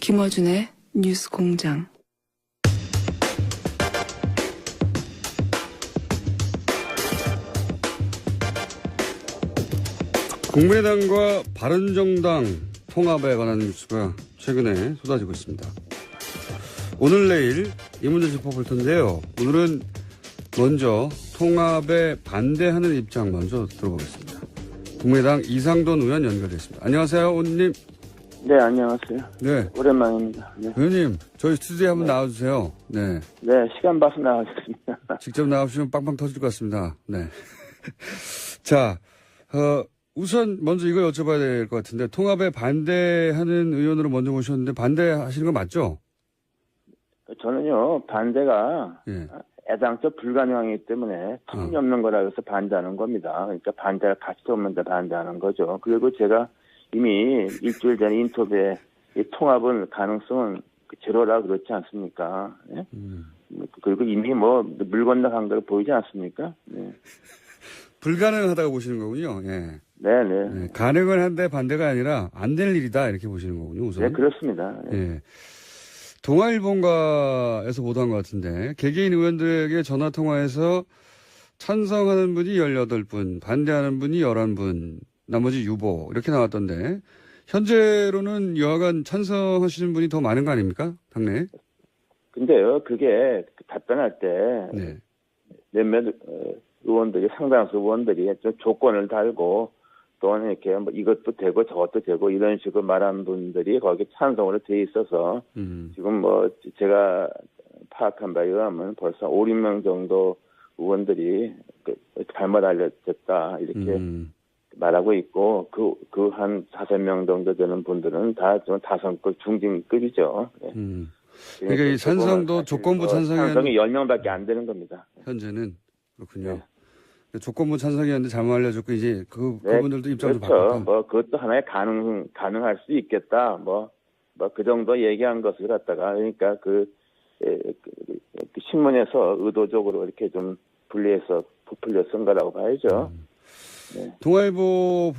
김어준의 뉴스 공장. 국민의당과 바른정당 통합에 관한 뉴스가 최근에 쏟아지고 있습니다. 오늘 내일 이 문제 짚어볼 텐데요. 오늘은 먼저 통합에 반대하는 입장 먼저 들어보겠습니다. 국민의당 이상돈 의원 연결됐습니다. 안녕하세요, 의원님. 네, 안녕하세요. 네. 오랜만입니다. 네. 의원님, 저희 스튜디오에 한번 나와주세요. 네. 네, 시간 봐서 나와주겠습니다. 직접 나와주시면 빵빵 터질 것 같습니다. 네. 자, 우선 먼저 이거 여쭤봐야 될 것 같은데, 통합에 반대하는 의원으로 먼저 모셨는데, 반대하시는 거 맞죠? 저는요, 반대가 예. 애당초 불가능하기 때문에 터무니없는 거라 해서 반대하는 겁니다. 그러니까 반대할 가치도 없는데 반대하는 거죠. 그리고 제가 이미 일주일 전에 인터뷰에 이 통합은 가능성은 제로라 그렇지 않습니까? 네? 그리고 이미 뭐 물 건너간 걸 보이지 않습니까? 네. 불가능하다고 보시는 거군요. 예. 네네. 네, 가능은 한데 반대가 아니라 안 될 일이다 이렇게 보시는 거군요. 우선. 네, 그렇습니다. 네. 예. 동아일보가에서 보도한 것 같은데 개개인 의원들에게 전화 통화해서 찬성하는 분이 18분, 반대하는 분이 11분, 나머지 유보 이렇게 나왔던데 현재로는 여하간 찬성하시는 분이 더 많은 거 아닙니까? 당내에? 근데요, 그게 답변할 때 네. 몇몇 의원들이 상당수 의원들이 좀 조건을 달고 또는 이렇게 뭐 이것도 되고 저것도 되고 이런 식으로 말하는 분들이 거기 찬성으로 돼 있어서 지금 뭐 제가 파악한 바에 의하면 벌써 5, 6명 정도 의원들이 잘못 알려졌다 이렇게 말하고 있고 그 한 5명 정도 되는 분들은 다 좀 다선급 중진급이죠. 네. 그러니까 이 찬성도 조건부 찬성이 10명밖에 안 되는 겁니다. 현재는 그렇군요. 네. 조건부 찬성이었는데 잘못 알려줬고 이제 그분들도 입장을 그렇죠. 바꿨다. 뭐 그것도 하나의 가능할 수 있겠다. 뭐 그 정도 얘기한 것을 갖다가 그러니까 그 신문에서 의도적으로 이렇게 좀 분리해서 부풀려 쓴 거라고 봐야죠. 네. 동아일보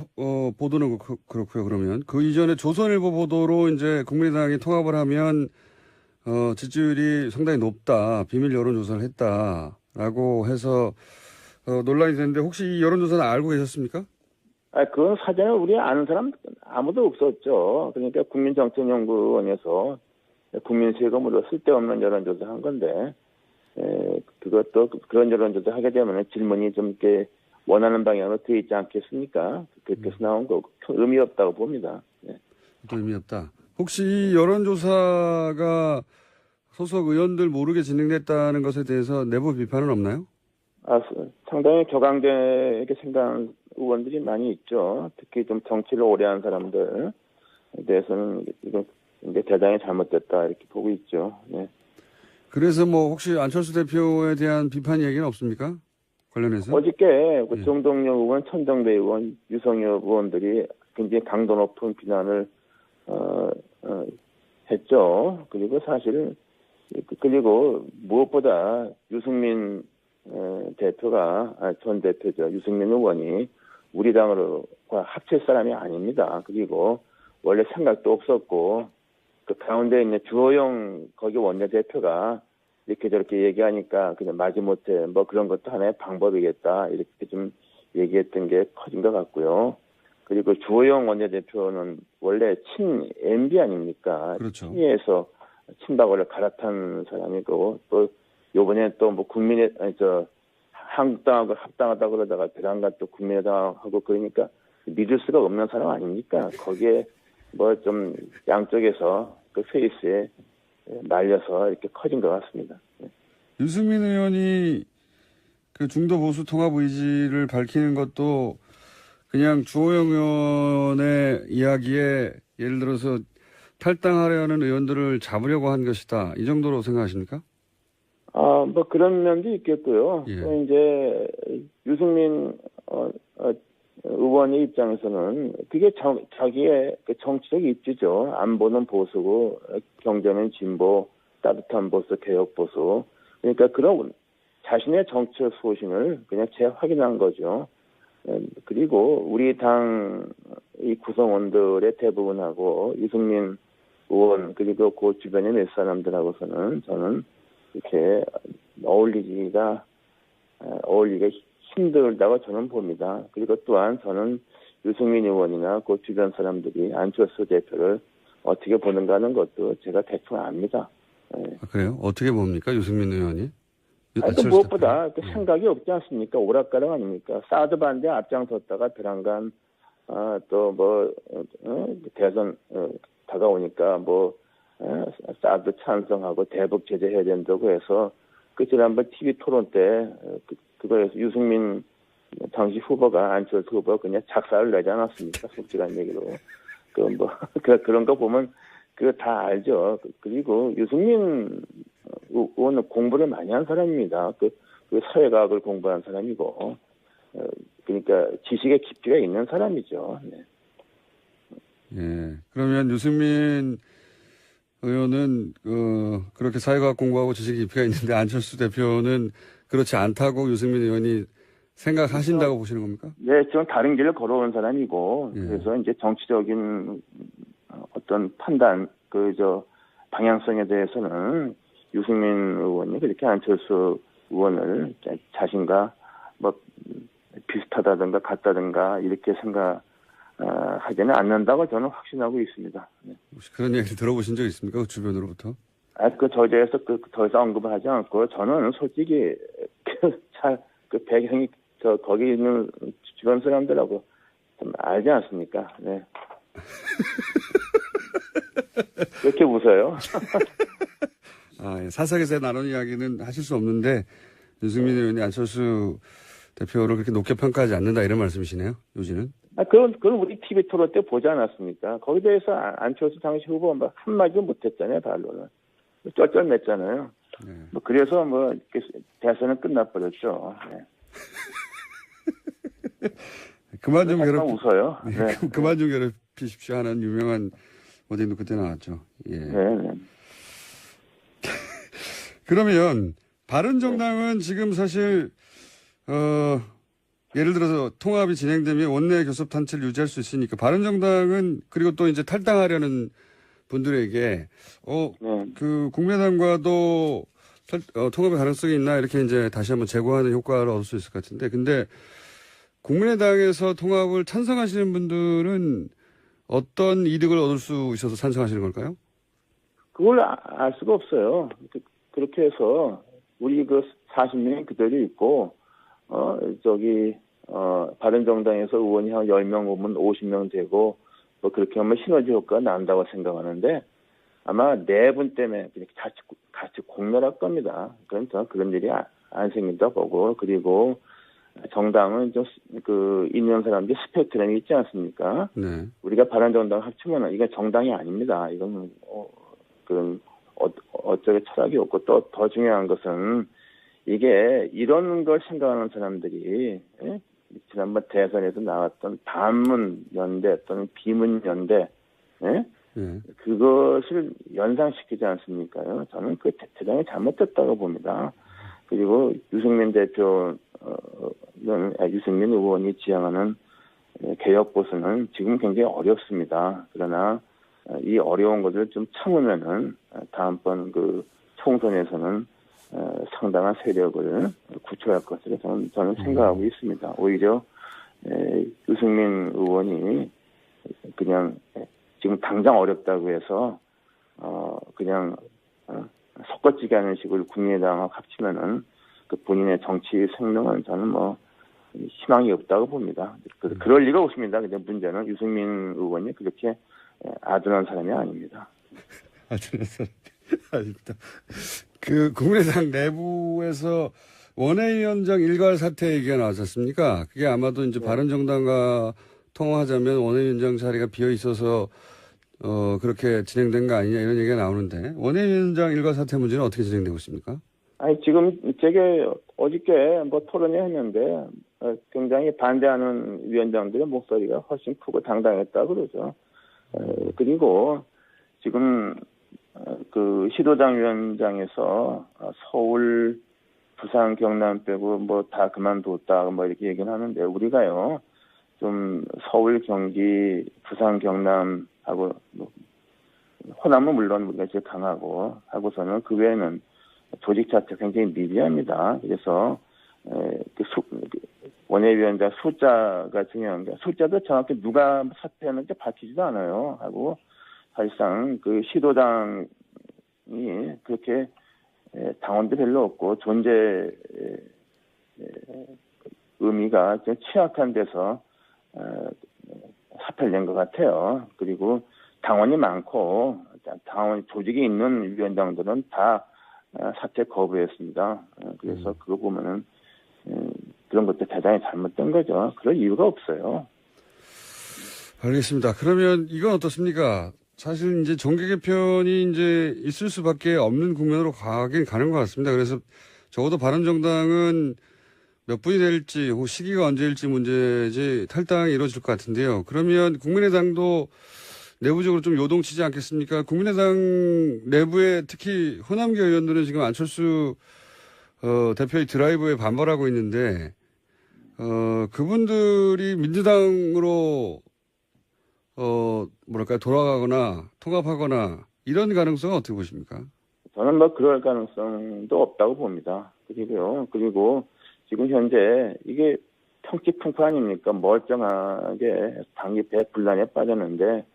보도는 그렇고요. 그러면 그 이전에 조선일보 보도로 이제 국민의당이 통합을 하면 지지율이 상당히 높다. 비밀 여론조사를 했다라고 해서 논란이 됐는데 혹시 이 여론조사는 알고 계셨습니까? 그건 사전에 우리 아는 사람 아무도 없었죠. 그러니까 국민정책연구원에서 국민 세금으로 쓸데없는 여론조사 한 건데 그것도 그런 여론조사 하게 되면 질문이 좀 이렇게 원하는 방향으로 되어 있지 않겠습니까? 그렇게 해서 나온 거 의미 없다고 봅니다. 네. 의미 없다. 혹시 이 여론조사가 소속 의원들 모르게 진행됐다는 것에 대해서 내부 비판은 없나요? 상당히 격앙되게 생각하는 의원들이 많이 있죠. 특히 좀 정치를 오래 한 사람들에 대해서는 이건 대단히 잘못됐다 이렇게 보고 있죠. 네. 그래서 뭐 혹시 안철수 대표에 대한 비판 얘기는 없습니까? 관련해서? 어저께 정동영 의원, 천정배 의원, 유성엽 의원들이 굉장히 강도 높은 비난을 했죠. 그리고 사실 그리고 무엇보다 유승민 전 대표죠. 유승민 의원이 우리 당으로과 합칠 사람이 아닙니다. 그리고 원래 생각도 없었고 그 가운데 있는 주호영 거기 원내대표가 이렇게 저렇게 얘기하니까 그냥 마지못해 뭐 그런 것도 하나의 방법이겠다 이렇게 좀 얘기했던 게 커진 것 같고요. 그리고 주호영 원내대표는 원래 친 MB 아닙니까? 그렇죠. 친이에서 친박을 갈아탄 사람이고 또 요번에 또 뭐 한국당하고 합당하다 그러다가 대당과 또 국민의당하고 그러니까 믿을 수가 없는 사람 아닙니까? 거기에 뭐 좀 양쪽에서 그 페이스에 날려서 이렇게 커진 것 같습니다. 유승민 의원이 그 중도 보수 통합 의지를 밝히는 것도 그냥 주호영 의원의 이야기에 예를 들어서 탈당하려는 의원들을 잡으려고 한 것이다. 이 정도로 생각하십니까? 뭐 그런 면도 있겠고요. 예. 또 이제 유승민 의원의 입장에서는 그게 자기의 그 정치적 입지죠. 안보는 보수고 경제는 진보, 따뜻한 보수, 개혁 보수. 그러니까 그런 자신의 정치적 소신을 그냥 재확인한 거죠. 그리고 우리 당 이 구성원들의 대부분하고 유승민 의원 그리고 그 주변의 몇 사람들하고서는 저는 이렇게 어울리기가 힘들다고 저는 봅니다. 그리고 또한 저는 유승민 의원이나 그 주변 사람들이 안철수 대표를 어떻게 보는가 하는 것도 제가 대충 압니다. 네. 아, 그래요? 어떻게 봅니까? 유승민 의원이? 그 무엇보다 그 생각이 없지 않습니까? 오락가락 아닙니까? 사드 반대 앞장섰다가 배란간 대선 다가오니까 사드 찬성하고 대북 제재해야 된다고 해서 그 지난번 TV 토론 때 그거에서 유승민 당시 후보가 안철수 후보가 그냥 작사를 내지 않았습니까? 솔직한 얘기로 그런 거 보면 그거 다 알죠. 그리고 유승민 의원은 공부를 많이 한 사람입니다. 그 사회과학을 공부한 사람이고, 그러니까 지식의 깊이가 있는 사람이죠. 네. 예. 그러면 유승민 의원은 그렇게 사회과학 공부하고 지식의 깊이가 있는데 안철수 대표는 그렇지 않다고 유승민 의원이 생각하신다고 보시는 겁니까? 네, 좀 다른 길을 걸어온 사람이고, 예. 그래서 이제 정치적인 어떤 판단, 방향성에 대해서는 유승민 의원이 그렇게 안철수 의원을 자신과 비슷하다든가 같다든가 이렇게 생각하지는 않는다고 저는 확신하고 있습니다. 네. 혹시 그런 얘기 들어보신 적 있습니까? 그 주변으로부터? 저자에서 더 이상 언급을 하지 않고 저는 솔직히 배경이 거기 있는 주변 사람들하고 좀 알지 않습니까? 네. 왜 이렇게 웃어요? 예. 사석에서 나눈 이야기는 하실 수 없는데 유승민 의원이 안철수 대표를 그렇게 높게 평가하지 않는다 이런 말씀이시네요. 요지는. 그건 우리 TV 토론 때 보지 않았습니까? 거기에 대해서 안철수 당시 후보 한마디도 못했잖아요, 반론을. 쩔쩔맸잖아요. 네. 그래서 대선은 끝나버렸죠. 네. 그만 좀 웃어요. 네. 그만 좀 괴롭히십시오 하는 유명한 어디도 그때 나왔죠. 예. 네. 그러면 바른정당은 지금 사실 예를 들어서 통합이 진행되면 원내 교섭 단체를 유지할 수 있으니까 바른정당은 그리고 또 이제 탈당하려는 분들에게 그 국민의당과도 통합의 가능성이 있나 이렇게 이제 다시 한번 제고하는 효과를 얻을 수 있을 것 같은데 근데 국민의당에서 통합을 찬성하시는 분들은 어떤 이득을 얻을 수 있어서 찬성하시는 걸까요? 그걸 알 수가 없어요. 그렇게 해서 우리 40명이 그대로 있고 바른정당에서 의원이 한 10명 오면 50명 되고 그렇게 하면 시너지 효과가 난다고 생각하는데 아마 내분 때문에 같이 공멸할 겁니다. 그러니까 그런 일이 안 생긴다 보고 그리고 정당은 좀 있는 사람들이 스펙트럼이 있지 않습니까? 네. 우리가 바른정당 합치면은 이건 정당이 아닙니다. 이건 어쩌게 철학이 없고 또 더 중요한 것은 이게 이런 걸 생각하는 사람들이 지난번 대선에서 나왔던 반문 연대 또는 비문 연대 그것을 연상시키지 않습니까요? 저는 그 대단히 잘못됐다고 봅니다. 그리고 유승민 의원이 지향하는 개혁 보수는 지금 굉장히 어렵습니다. 그러나 이 어려운 것을 좀 참으면은 다음번 총선에서는 상당한 세력을 구축할 것으로 저는 생각하고 있습니다. 오히려 유승민 의원이 그냥 지금 당장 어렵다고 해서 그냥 섞어지게 하는 식으로 국민의당하고 합치면은 본인의 정치 생명은 저는 희망이 없다고 봅니다. 그럴 리가 없습니다. 근데 문제는 유승민 의원이 그렇게 아둔한 사람이 아닙니다. 아둔한 사람이 아닙니다. 국민의당 내부에서 원외위원장 일괄 사퇴 얘기가 나왔었습니까? 그게 아마도 이제 바른정당과 통화하자면 원외위원장 자리가 비어 있어서 그렇게 진행된 거 아니냐 이런 얘기가 나오는데 원외위원장 일괄 사퇴 문제는 어떻게 진행되고 있습니까? 지금 제게 어저께 토론회 했는데 굉장히 반대하는 위원장들의 목소리가 훨씬 크고 당당했다 그러죠. 그리고 지금 시도당 위원장에서 서울, 부산, 경남 빼고 다 그만뒀다 이렇게 얘기는 하는데 우리가요 좀 서울, 경기, 부산, 경남하고 호남은 물론 우리가 제일 강하고 하고서는 그 외에는 조직 자체가 굉장히 미비합니다. 그래서 원외위원장 숫자가 중요한 게 숫자도 정확히 누가 사퇴하는지 밝히지도 않아요. 하고 사실상 그 시도당이 그렇게 당원도 별로 없고 존재 의미가 좀 취약한 데서 사퇴를 낸 것 같아요. 그리고 당원이 많고 당원 조직이 있는 위원장들은 다 사퇴 거부했습니다. 그래서 그거 보면은 그런 것도 대단히 잘못된 거죠. 그럴 이유가 없어요. 알겠습니다. 그러면 이건 어떻습니까? 사실 이제 정계 개편이 이제 있을 수밖에 없는 국면으로 가긴 가는 것 같습니다. 그래서 적어도 바른정당은 몇 분이 될지 혹은 시기가 언제일지 문제지 탈당이 이루어질 것 같은데요. 그러면 국민의당도 내부적으로 좀 요동치지 않겠습니까? 국민의당 내부에 특히 호남계 의원들은 지금 안철수 대표의 드라이브에 반발하고 있는데 그분들이 민주당으로 뭐랄까요 돌아가거나 통합하거나 이런 가능성은 어떻게 보십니까? 저는 뭐 그럴 가능성도 없다고 봅니다. 그리고 지금 현재 이게 평지풍파 아닙니까? 멀쩡하게 당이 대분란에 빠졌는데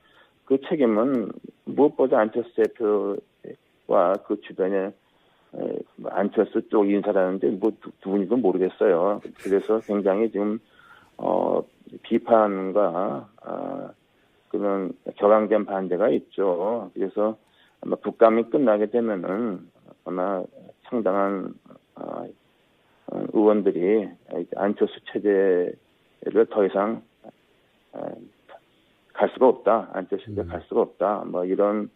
그 책임은 무엇보다 안철수 대표와 그 주변에 안철수 쪽 인사라는데 뭐 두 분이도 모르겠어요. 그래서 굉장히 지금 비판과 그런 격앙된 반대가 있죠. 그래서 아마 국감이 끝나게 되면은 아마 상당한 의원들이 안철수 체제를 더 이상 갈 수가 없다. 안철수 체제 갈 수가 없다. 뭐 이런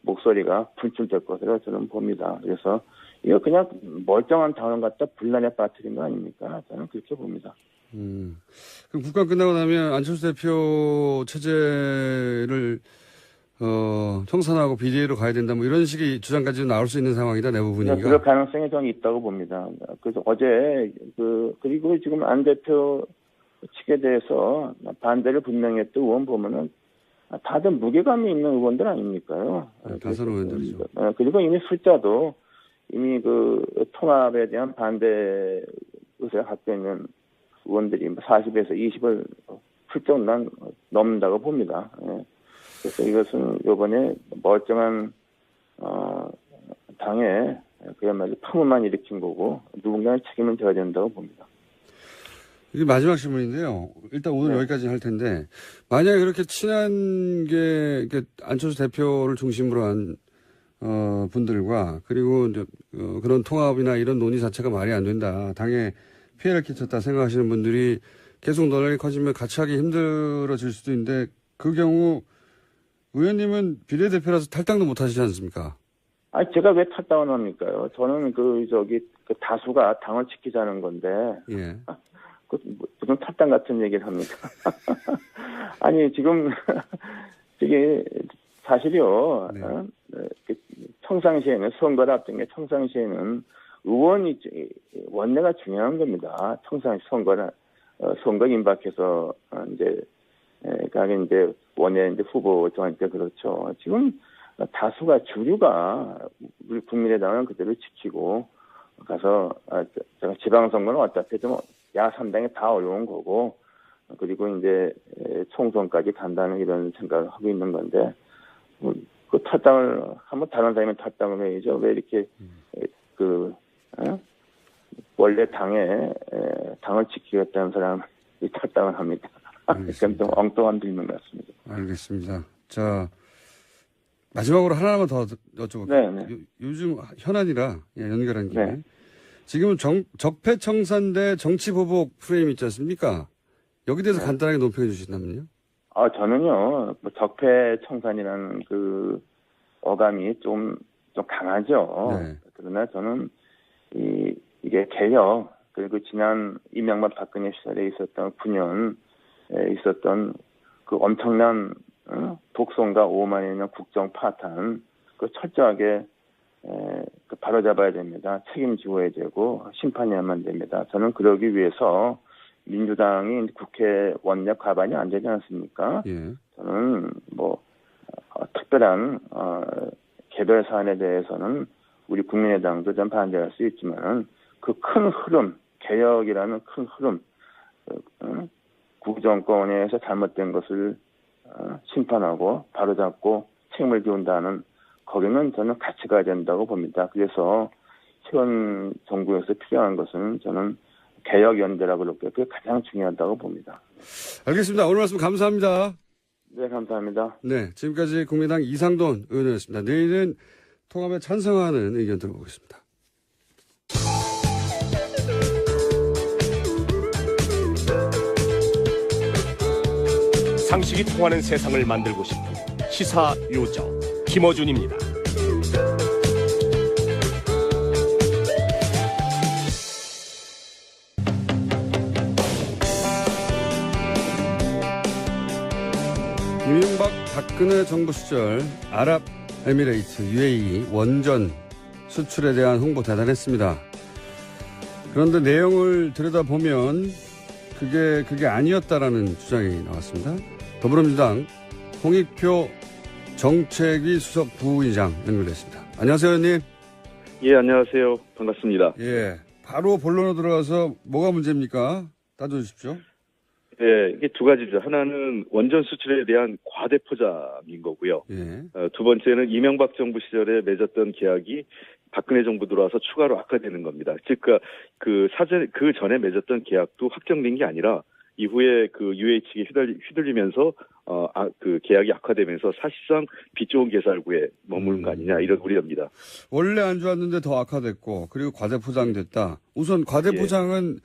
목소리가 분출될 것으로 저는 봅니다. 그래서 이거 그냥 멀쩡한 당원 갖다 분란에 빠뜨린 거 아닙니까? 저는 그렇게 봅니다. 그럼 국감 끝나고 나면 안철수 대표 체제를 청산하고 비대위로 가야 된다 뭐 이런 식의 주장까지 나올 수 있는 상황이다 내부 분위기가. 그럴 가능성이 저는 있다고 봅니다. 그래서 어제 그리고 지금 안 대표 측에 대해서 반대를 분명히 했던 의원 보면은 다들 무게감이 있는 의원들 아닙니까요? 다선 의원들이죠. 그리고 이미 숫자도 이미 그 통합에 대한 반대 의사를 갖고 있는 의원들이 40에서 20을 훌쩍 넘는다고 봅니다. 그래서 이것은 이번에 멀쩡한 당에 그야말로 파문만 일으킨 거고 누군가는 책임을 져야 된다고 봅니다. 이게 마지막 질문인데요. 일단 오늘 여기까지 할 텐데 만약에 그렇게 친한 게 안철수 대표를 중심으로 한 분들과 그리고 이제 그런 통합이나 이런 논의 자체가 말이 안 된다. 당에 피해를 끼쳤다 생각하시는 분들이 계속 논란이 커지면 같이 하기 힘들어질 수도 있는데 그 경우 의원님은 비례대표라서 탈당도 못 하시지 않습니까? 아니, 제가 왜 탈당을 합니까요? 저는 그 다수가 당을 지키자는 건데. 예. 무슨 탈당 같은 얘기를 합니까? 아니, 지금, 이게 사실이요. 네. 평상시에는, 선거를 앞둔 게 평상시에는 의원이, 원내가 중요한 겁니다. 평상시 선거 임박해서, 가게 원내 후보 정할 때 그렇죠. 지금 다수가 주류가 우리 국민의당은 그대로 지키고 가서 제가 지방선거는 어차피 좀 야3당이 다 어려운 거고 그리고 이제 총선까지 간다는 이런 생각을 하고 있는 건데 그 탈당을 하면 다른 사람이 탈당을 해야죠. 왜 이렇게 원래 당을 지키겠다는 사람이 탈당을 합니다. 그건 좀 엉뚱한 질문 같습니다. 알겠습니다. 자, 마지막으로 하나만 더 여쭤볼게요. 네. 요즘 현안이라 연결한 김에. 네. 지금은 적폐청산 대 정치보복 프레임 있지 않습니까? 여기 대해서 간단하게 논평해 주신다면요? 저는요, 적폐청산이라는 그 어감이 좀 강하죠. 네. 그러나 저는 이게 개혁, 그리고 지난 이명박 박근혜 시절에 있었던 9년 있었던 그 엄청난 독선과 오만에 년 국정 파탄 그 철저하게 바로잡아야 됩니다. 책임지어야 되고 심판해야만 됩니다. 저는 그러기 위해서 민주당이 국회 원내 과반이 안 되지 않습니까? 예. 저는 특별한 개별 사안에 대해서는 우리 국민의당도 좀 반대할 수 있지만 그 큰 흐름, 개혁이라는 큰 흐름, 구정권에서 잘못된 것을 심판하고 바로잡고 책임을 지운다는 거기는 저는 같이 가야 된다고 봅니다. 그래서 현 정부에서 필요한 것은 저는 개혁연대라고 그렇게 그게 가장 중요하다고 봅니다. 알겠습니다. 오늘 말씀 감사합니다. 네, 감사합니다. 네, 지금까지 국민의당 이상돈 의원이었습니다. 내일은 통합에 찬성하는 의견 들어보겠습니다. 상식이 통하는 세상을 만들고 싶은 시사 요정 김어준입니다. 이명박 박근혜 정부 시절 아랍에미레이트 UAE 원전 수출에 대한 홍보 대단했습니다. 그런데 내용을 들여다보면 그게 아니었다라는 주장이 나왔습니다. 더불어민주당 홍익표 정책위 수석 부의장 연결됐습니다. 안녕하세요, 의원님. 예, 안녕하세요. 반갑습니다. 예, 바로 본론으로 들어가서 뭐가 문제입니까? 따져주십시오. 예, 이게 두 가지죠. 하나는 원전 수출에 대한 과대 포장인 거고요. 예. 두 번째는 이명박 정부 시절에 맺었던 계약이 박근혜 정부 들어와서 추가로 악화되는 겁니다. 즉, 그 전에 맺었던 계약도 확정된 게 아니라 이후에 그 UH에 휘둘리면서 그 계약이 악화되면서 사실상 빚 좋은 개살구에 머무른 거 아니냐 이런 우려입니다. 원래 안 좋았는데 더 악화됐고 그리고 과대 포장됐다. 우선 과대 포장은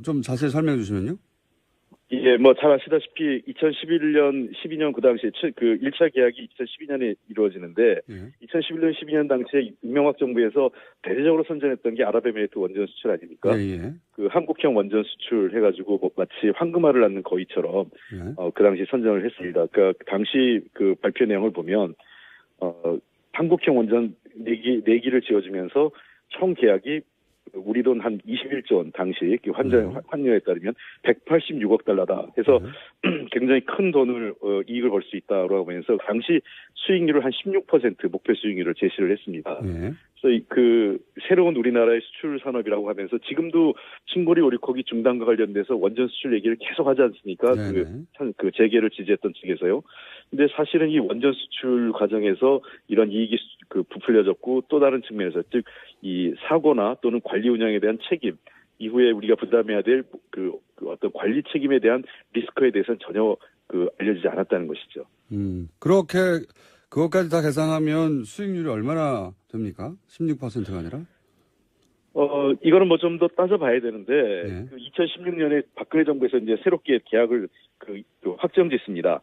좀 자세히 설명해 주시면요. 이게 뭐 잘 아시다시피 2011년, 12년 그 당시에 그 1차 계약이 2012년에 이루어지는데 2011년, 12년 당시에 이명박 정부에서 대대적으로 선전했던 게 아랍에미레이트 원전 수출 아닙니까? 그 한국형 원전 수출 해가지고 뭐 마치 황금알을 낳는 거위처럼 그 당시 선전을 했습니다. 그러니까 당시 그 발표 내용을 보면 한국형 원전 4기를 지어주면서 총 계약이 우리 돈 한 21조 원 당시 환율에 따르면 186억 달러다 해서 굉장히 큰 돈을 이익을 벌 수 있다라고 하면서 당시 수익률을 한 16% 목표 수익률을 제시를 했습니다. 그래서 그 새로운 우리나라의 수출 산업이라고 하면서 지금도 층고리 오리코기 중단과 관련돼서 원전 수출 얘기를 계속 하지 않습니까? 그 재개를 지지했던 측에서요. 근데 사실은 이 원전 수출 과정에서 이런 이익이 부풀려졌고 또 다른 측면에서 즉 이 사고나 또는 관리 운영에 대한 책임 이후에 우리가 부담해야 될 그 어떤 관리 책임에 대한 리스크에 대해서는 전혀 알려지지 않았다는 것이죠. 그렇게 그것까지 다 계산하면 수익률이 얼마나 됩니까? 16%가 아니라? 이거는 뭐 좀 더 따져봐야 되는데 2016년에 박근혜 정부에서 이제 새롭게 계약을 확정짓습니다.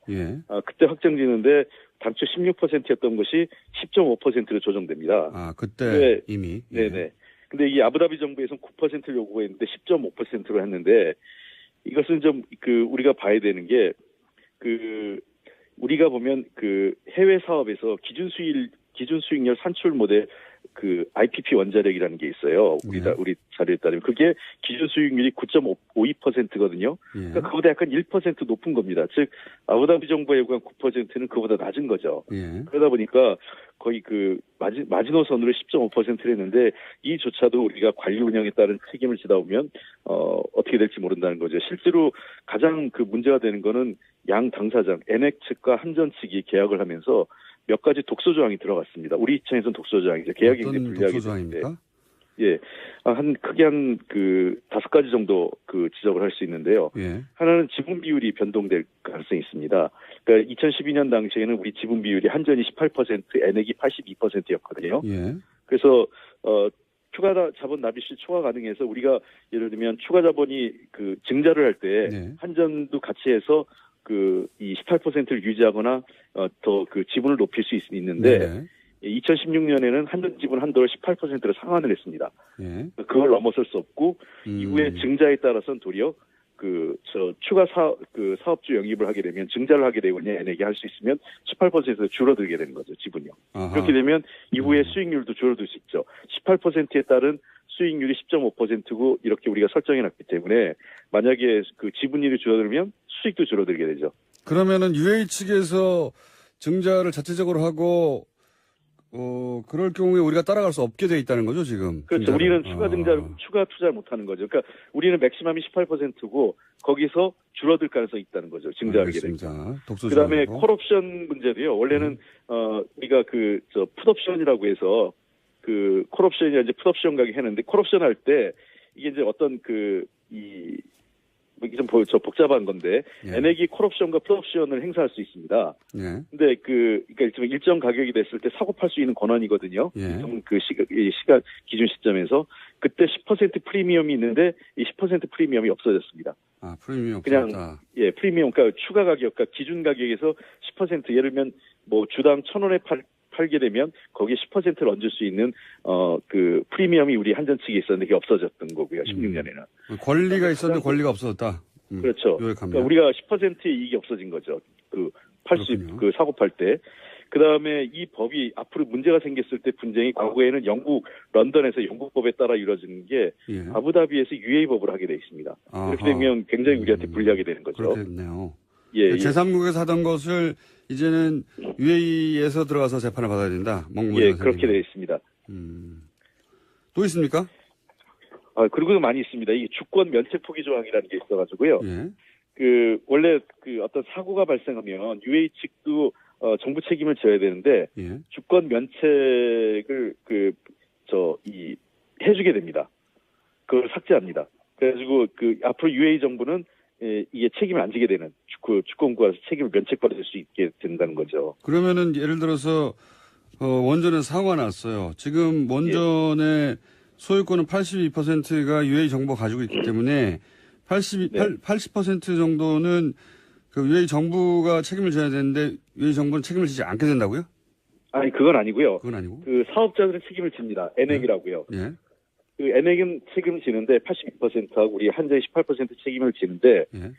그때 확정짓는데 당초 16%였던 것이 10.5%로 조정됩니다. 아, 그때 이미. 네네. 근데 이 아부다비 정부에서는 9%를 요구했는데 10.5%로 했는데 이것은 좀 우리가 봐야 되는 게 우리가 보면 해외 사업에서 기준 수익률 산출 모델 IPP 원자력이라는 게 있어요. 우리 자료에 따르면 그게 기준 수익률이 9.52%거든요. 그러니까 그보다 약간 1% 높은 겁니다. 즉 아부다비 정부가 요구한 9%는 그보다 낮은 거죠. 그러다 보니까 거의 마지노선으로 10.5%를 했는데 이조차도 우리가 관리 운영에 따른 책임을 지다 보면 어떻게 될지 모른다는 거죠. 실제로 가장 문제가 되는 거는 양 당사장 엔액 측과 한전 측이 계약을 하면서 몇 가지 독소 조항이 들어갔습니다. 우리 입장에서는 독소 조항이죠. 계약이 이제 불리하게 되는데, 예, 크게 한 5가지 정도 지적을 할 수 있는데요. 하나는 지분 비율이 변동될 가능성이 있습니다. 그러니까 2012년 당시에는 우리 지분 비율이 한전이 18%, 엔액이 82%였거든요. 그래서 추가 자본 납입 시 초과 가능해서 우리가 예를 들면 추가 자본이 증자를 할 때 한전도 같이 해서 이 18%를 유지하거나 더 지분을 높일 수 있는데 2016년에는 한전 지분 한도를 18%로 상한을 했습니다. 그걸 넘어설 수 없고 이후에 증자에 따라서는 도리어 추가 사업주 영입을 하게 되면 증자를 하게 되거나 엔액이 할 수 있으면 18%에서 줄어들게 되는 거죠, 지분이요. 그렇게 되면 이후에 수익률도 줄어들 수 있죠. 18%에 따른 수익률이 10.5%고 이렇게 우리가 설정해놨기 때문에 만약에 지분율이 줄어들면 수익도 줄어들게 되죠. 그러면은 UA 측에서 증자를 자체적으로 하고 그럴 경우에 우리가 따라갈 수 없게 돼 있다는 거죠, 지금. 그렇죠. 증자를. 우리는 추가 투자를 못 하는 거죠. 그러니까 우리는 맥시멈이 18%고 거기서 줄어들 가능성이 있다는 거죠. 증자하게 되면. 그다음에 콜옵션 문제도요. 원래는 우리가 풋옵션이라고 해서 콜옵션이 이제 풋옵션 가게 했는데 콜옵션 할 때 이게 이제 어떤 이게 좀 복잡한 건데 예. 엔액이 콜옵션과 풋옵션을 행사할 수 있습니다. 예. 근데 그러니까 일정 가격이 됐을 때 사고 팔 수 있는 권한이거든요. 예. 시간 기준 시점에서 그때 10% 프리미엄이 있는데 이 10% 프리미엄이 없어졌습니다. 아, 프리미엄 그냥 없었다. 예, 프리미엄 그러니까 추가 가격, 그러니까 기준 가격에서 10% 예를 들면 뭐 주당 1,000원에 팔게 되면 거기에 10%를 얹을 수 있는 프리미엄이 우리 한전 측에 있었는데 그게 없어졌던 거고요. 16년에는. 권리가 있었는데 권리가 없어졌다. 그렇죠. 그러니까 우리가 10%의 이익이 없어진 거죠. 사고 팔 때. 그 다음에 이 법이 앞으로 문제가 생겼을 때 분쟁이 과거에는 런던에서 영국법에 따라 이루어지는 게 예. 아부다비에서 UAE 법을 하게 돼 있습니다. 아하. 그렇게 되면 굉장히 우리한테 불리하게 되는 거죠. 그렇겠네요. 예, 예. 제3국에서 하던 것을 이제는 UAE에서 들어가서 재판을 받아야 된다. 예, 그렇게 되어 있습니다. 또 있습니까? 그리고도 많이 있습니다. 이 주권 면책 포기 조항이라는 게 있어가지고요. 예. 원래 어떤 사고가 발생하면 UAE 측도 정부 책임을 져야 되는데 예. 주권 면책을 해주게 됩니다. 그걸 삭제합니다. 그래가지고 앞으로 UAE 정부는 이게 책임을 안 지게 되는 주권국가에서 책임을 면책받을 수 있게 된다는 거죠. 그러면은 예를 들어서 원전에 사고가 났어요. 지금 원전의 소유권은 82%가 UAE 정부가 가지고 있기 때문에 80% 정도는 UAE 정부가 책임을 져야 되는데 UAE 정부는 책임을 지지 않게 된다고요? 아니 그건 아니고요. 그건 아니고 사업자들은 책임을 집니다. 엔액이라고요. 예. 엔액은 책임을 지는데 82%하고 우리 한전이 18% 책임을 지는데 예.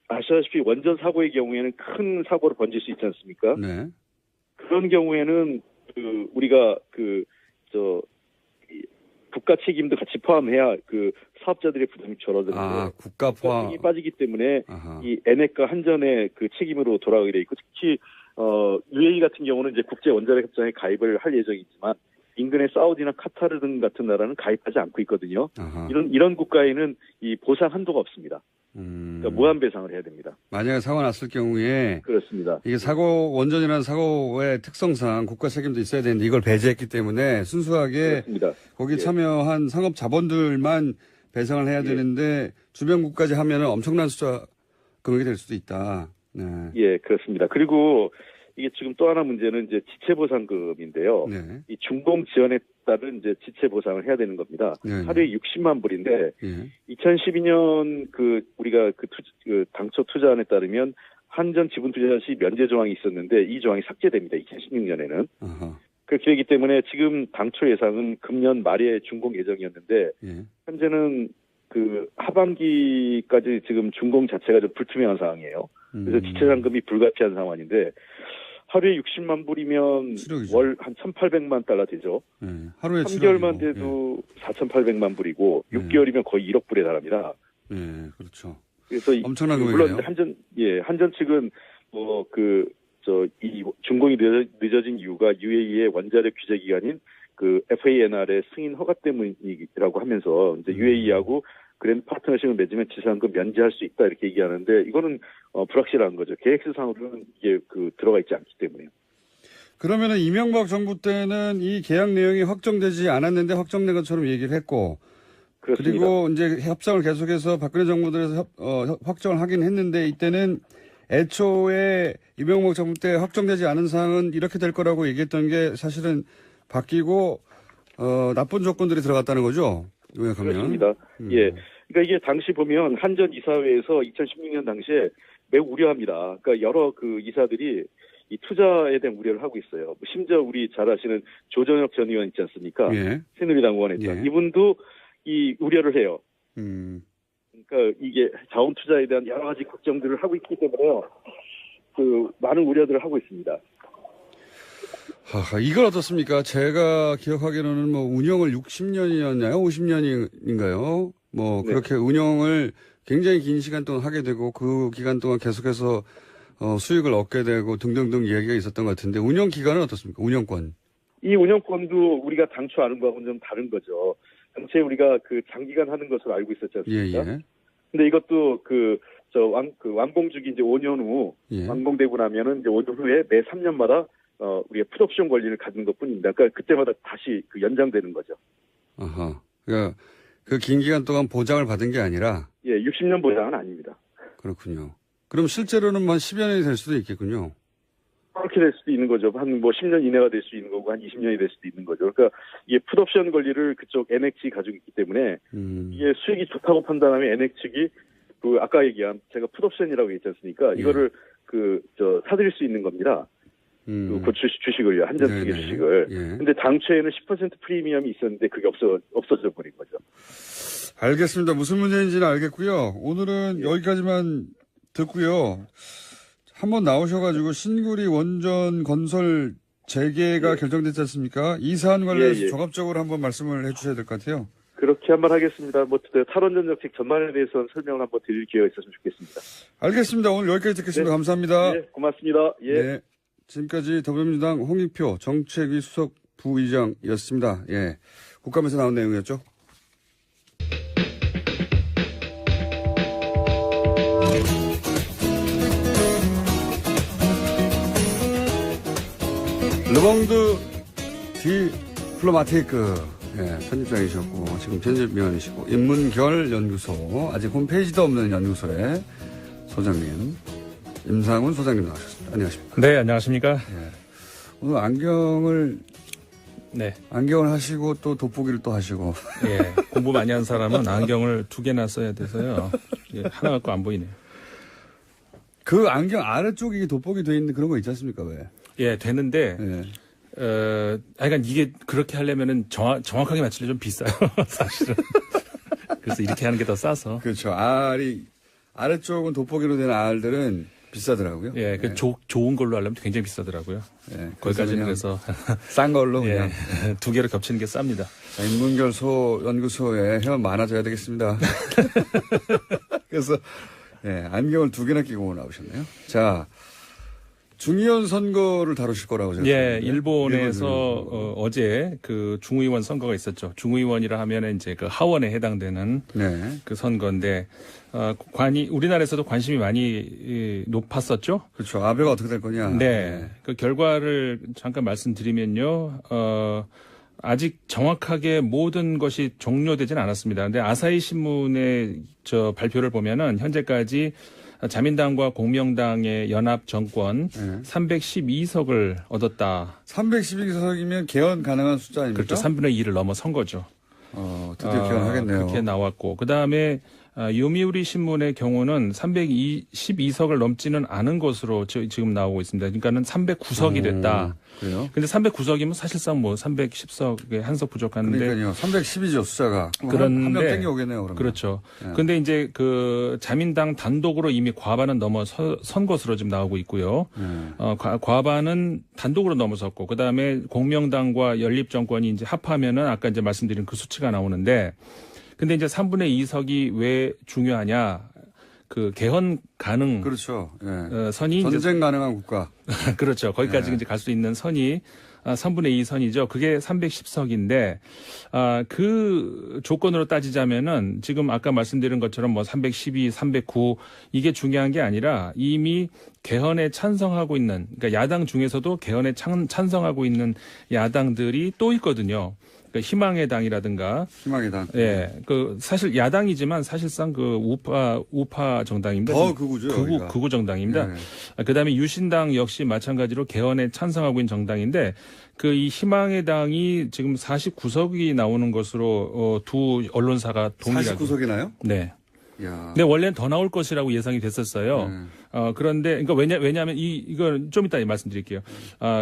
아시다시피 원전 사고의 경우에는 큰 사고로 번질 수 있지 않습니까? 네. 그런 경우에는 우리가 국가 책임도 같이 포함해야 사업자들의 부담이 줄어드는데 국가 포함 책임이 빠지기 때문에 아하. 이 엔액과 한전의 책임으로 돌아가게 돼 있고 특히 UAE 같은 경우는 이제 국제 원자력 협정에 가입을 할 예정이지만 인근의 사우디나 카타르 등 같은 나라는 가입하지 않고 있거든요. 아하. 이런 국가에는 이 보상 한도가 없습니다. 그러니까 무한 배상을 해야 됩니다. 만약에 사고가 났을 경우에 그렇습니다. 이게 원전이라는 사고의 특성상 국가 책임도 있어야 되는데 이걸 배제했기 때문에 순수하게 그렇습니다. 거기 참여한 상업 자본들만 배상을 해야 되는데 주변국까지 하면은 엄청난 숫자 금액이 될 수도 있다. 네. 예, 그렇습니다. 그리고 이게 지금 또 하나 문제는 이제 지체보상금인데요. 네. 이 준공 지연에 따른 이제 지체보상을 해야 되는 겁니다. 네. 하루에 60만 불인데 예. 2012년 우리가 당초 투자안에 따르면 한전 지분 투자 시 면제 조항이 있었는데 이 조항이 삭제됩니다. 2016년에는. 아하. 그렇게 되기 때문에 지금 당초 예상은 금년 말에 준공 예정이었는데 예. 현재는 하반기까지 지금 준공 자체가 좀 불투명한 상황이에요. 그래서 지체상금이 불가피한 상황인데 하루에 60만 불이면 7억이죠. 월 한 1,800만 달러 되죠. 예. 하루에 3개월만 7억이고. 돼도 4,800만 불이고 예. 6개월이면 거의 1억 불에 달합니다. 예, 그렇죠. 그래서 엄청난 물론 금액이네요. 한전 측은 이 준공이 늦어진 이유가 UAE의 원자력 규제 기관인 FANR의 승인 허가 때문이라고 하면서 이제 UAE하고 그랜드 파트너십을 맺으면 지상금 면제할 수 있다 이렇게 얘기하는데 이거는 불확실한 거죠. 계획서상으로는 이게 들어가 있지 않기 때문에요. 그러면은 이명박 정부 때는 이 계약 내용이 확정되지 않았는데 확정된 것처럼 얘기를 했고, 그렇습니다. 그리고 이제 협상을 계속해서 박근혜 정부 들에서 확정을 하긴 했는데 이때는 애초에 이명박 정부 때 확정되지 않은 사항은 이렇게 될 거라고 얘기했던 게 사실은 바뀌고 나쁜 조건들이 들어갔다는 거죠. 요약하면. 그렇습니다. 예. 그러니까 이게 당시 보면 한전 이사회에서 2016년 당시에 매우 우려합니다. 그러니까 여러 이사들이 이 투자에 대한 우려를 하고 있어요. 심지어 우리 잘 아시는 조정혁 전 의원 있지 않습니까? 예. 새누리당 의원이죠. 예. 이분도 이 우려를 해요. 그러니까 이게 자원 투자에 대한 여러 가지 걱정들을 하고 있기 때문에요. 많은 우려들을 하고 있습니다. 이걸 어떻습니까? 제가 기억하기로는 운영을 60년이었나요? 50년인가요? 네. 그렇게 운영을 굉장히 긴 시간 동안 하게 되고 그 기간 동안 계속해서 수익을 얻게 되고 등등등 이야기가 있었던 것 같은데 운영 기간은 어떻습니까? 운영권. 이 운영권도 우리가 당초 아는 거하고는 좀 다른 거죠. 당초에 우리가 그 장기간 하는 것으로 알고 있었지 않습니까? 예. 근데 이것도 완공주기 이제 5년 후 예. 완공되고 나면은 이제 5년 후에 매 3년마다 우리가 풋옵션 권리를 갖는 것뿐입니다. 그러니까 그때마다 다시 그 연장되는 거죠. 아하. 그러니까 그 긴 기간 동안 보장을 받은 게 아니라. 예, 60년 보장은 아닙니다. 그렇군요. 그럼 실제로는 한 10여 년이 될 수도 있겠군요. 그렇게 될 수도 있는 거죠. 한 10년 이내가 될 수 있는 거고 한 20년이 될 수도 있는 거죠. 그러니까 이게 풋옵션 권리를 그쪽 NX 측이 가지고 있기 때문에 이게 수익이 좋다고 판단하면 NX 측이 그 아까 얘기한 제가 풋옵션이라고 했지 않습니까? 이거를 사들일 수 있는 겁니다. 그 주식을요. 한전투기 주식을. 예. 근데 당초에는 10% 프리미엄이 있었는데 그게 없어져 버린 거죠. 알겠습니다. 무슨 문제인지는 알겠고요. 오늘은 여기까지만 듣고요. 한번 나오셔가지고 신구리 원전 건설 재개가 결정됐지 않습니까? 이 사안 관련해서 종합적으로 한번 말씀을 해주셔야 될 것 같아요. 그렇게 한번 하겠습니다. 탈원전 정책 전반에 대해서는 설명을 한번 드릴 기회가 있었으면 좋겠습니다. 알겠습니다. 오늘 여기까지 듣겠습니다. 감사합니다. 네, 고맙습니다. 예. 네. 지금까지 더불어민주당 홍익표 정책위 수석 부의장이었습니다. 예. 국감에서 나온 내용이었죠. 르봉드 디플로마티크 편집장이셨고 지금 편집위원이시고 인문결 연구소 아직 홈페이지도 없는 연구소의 소장님 임상훈 소장님 나오셨습니다. 안녕하십니까? 네, 안녕하십니까? 오늘 안경을 하시고 또 돋보기를 또 하시고. 예, 공부 많이 한 사람은 안경을 2개나 써야 돼서요. 하나 갖고 안 보이네요. 그 안경 아래쪽이 돋보기 돼 있는 그런 거 있지 않습니까? 왜? 예, 되는데, 그러니까 이게 그렇게 하려면은 정확하게 맞추려 좀 비싸요, 사실은. 그래서 이렇게 하는 게 더 싸서. 그렇죠. 아래쪽은 돋보기로 된 알들은 비싸더라고요. 예, 좋은 걸로 하려면 굉장히 비싸더라고요. 예, 거기까지는 그래서. 싼 걸로 그냥. 2개로 겹치는 게 쌉니다. 인문결 연구소에 회원 많아져야 되겠습니다. 그래서, 안경을 2개나 끼고 나오셨네요. 자, 중의원 선거를 다루실 거라고 제가. 예, 일본에서 어제 그 중의원 선거가 있었죠. 중의원이라 하면은 이제 그 하원에 해당되는 그 선거인데 우리나라에서도 관심이 많이 높았었죠. 그렇죠. 아베가 어떻게 될 거냐. 네. 그 결과를 잠깐 말씀드리면요. 아직 정확하게 모든 것이 종료되지는 않았습니다. 근데 아사히 신문의 발표를 보면은 현재까지 자민당과 공명당의 연합 정권 312석을 얻었다. 312석이면 개헌 가능한 숫자 아닙니까? 그렇죠. 3분의 2를 넘어선 거죠. 드디어 개헌하겠네요. 그렇게 나왔고 그다음에 요미우리 신문의 경우는 312석을 넘지는 않은 것으로 지금 나오고 있습니다. 그러니까는 309석이 됐다. 그래요? 근데 309석이면 사실상 310석에 한 석 부족한데. 그러니까요. 310이죠, 숫자가. 그런데. 한 명 땡겨오겠네요, 그러면. 그렇죠. 근데 이제 그 자민당 단독으로 이미 과반은 넘어선 것으로 지금 나오고 있고요. 과반은 단독으로 넘어섰고, 그 다음에 공명당과 연립정권이 이제 합하면은 아까 이제 말씀드린 그 수치가 나오는데, 근데 이제 3분의 2석이 왜 중요하냐? 그 개헌 가능. 그렇죠. 선이 전쟁 가능한 국가. 그렇죠. 거기까지 이제 갈 수 있는 선이 3분의 2 선이죠. 그게 310석인데 그 조건으로 따지자면은 지금 아까 말씀드린 것처럼 312, 309 이게 중요한 게 아니라 이미 개헌에 찬성하고 있는 그러니까 야당 중에서도 개헌에 찬성하고 있는 야당들이 또 있거든요. 희망의 당이라든가. 희망의 당. 예. 그, 사실 야당이지만 사실상 그 우파 정당입니다. 더 극우죠. 극우 정당입니다. 그 다음에 유신당 역시 마찬가지로 개헌에 찬성하고 있는 정당인데 그 이 희망의 당이 지금 49석이 나오는 것으로 두 언론사가 동일하게. 49석이 나요? 네. 야. 근데 원래는 더 나올 것이라고 예상이 됐었어요. 그런데, 그러니까 왜냐하면 이걸 좀 이따 말씀드릴게요.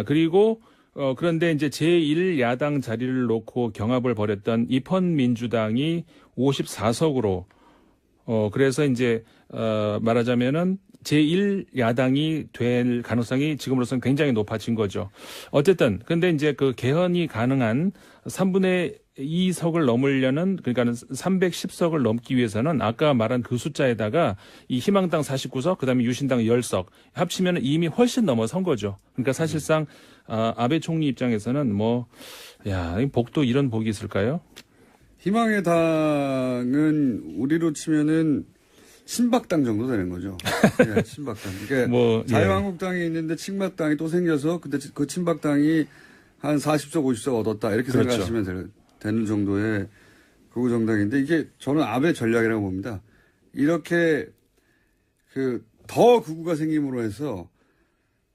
그리고 그런데 이제 제1야당 자리를 놓고 경합을 벌였던 입헌민주당이 54석으로 그래서 이제 말하자면은 제1야당이 될 가능성이 지금으로서는 굉장히 높아진 거죠. 어쨌든 근데 이제 그 개헌이 가능한 3분의 302석을 넘으려는 그러니까는 310석을 넘기 위해서는 아까 말한 그 숫자에다가 이 희망당 49석, 그다음에 유신당 10석 합치면 이미 훨씬 넘어선 거죠. 그러니까 사실상 아베 총리 입장에서는 복도 이런 복이 있을까요? 희망의 당은 우리로 치면은 친박당 정도 되는 거죠. 예, 친박당. 그러니까 자유한국당이 있는데 친박당이 또 생겨서 근데 그 친박당이 한 40석, 50석 얻었다 이렇게 그렇죠. 생각하시면 되는 정도의 극우 정당인데 이게 저는 아베 전략이라고 봅니다. 이렇게 더 극우가 생김으로 해서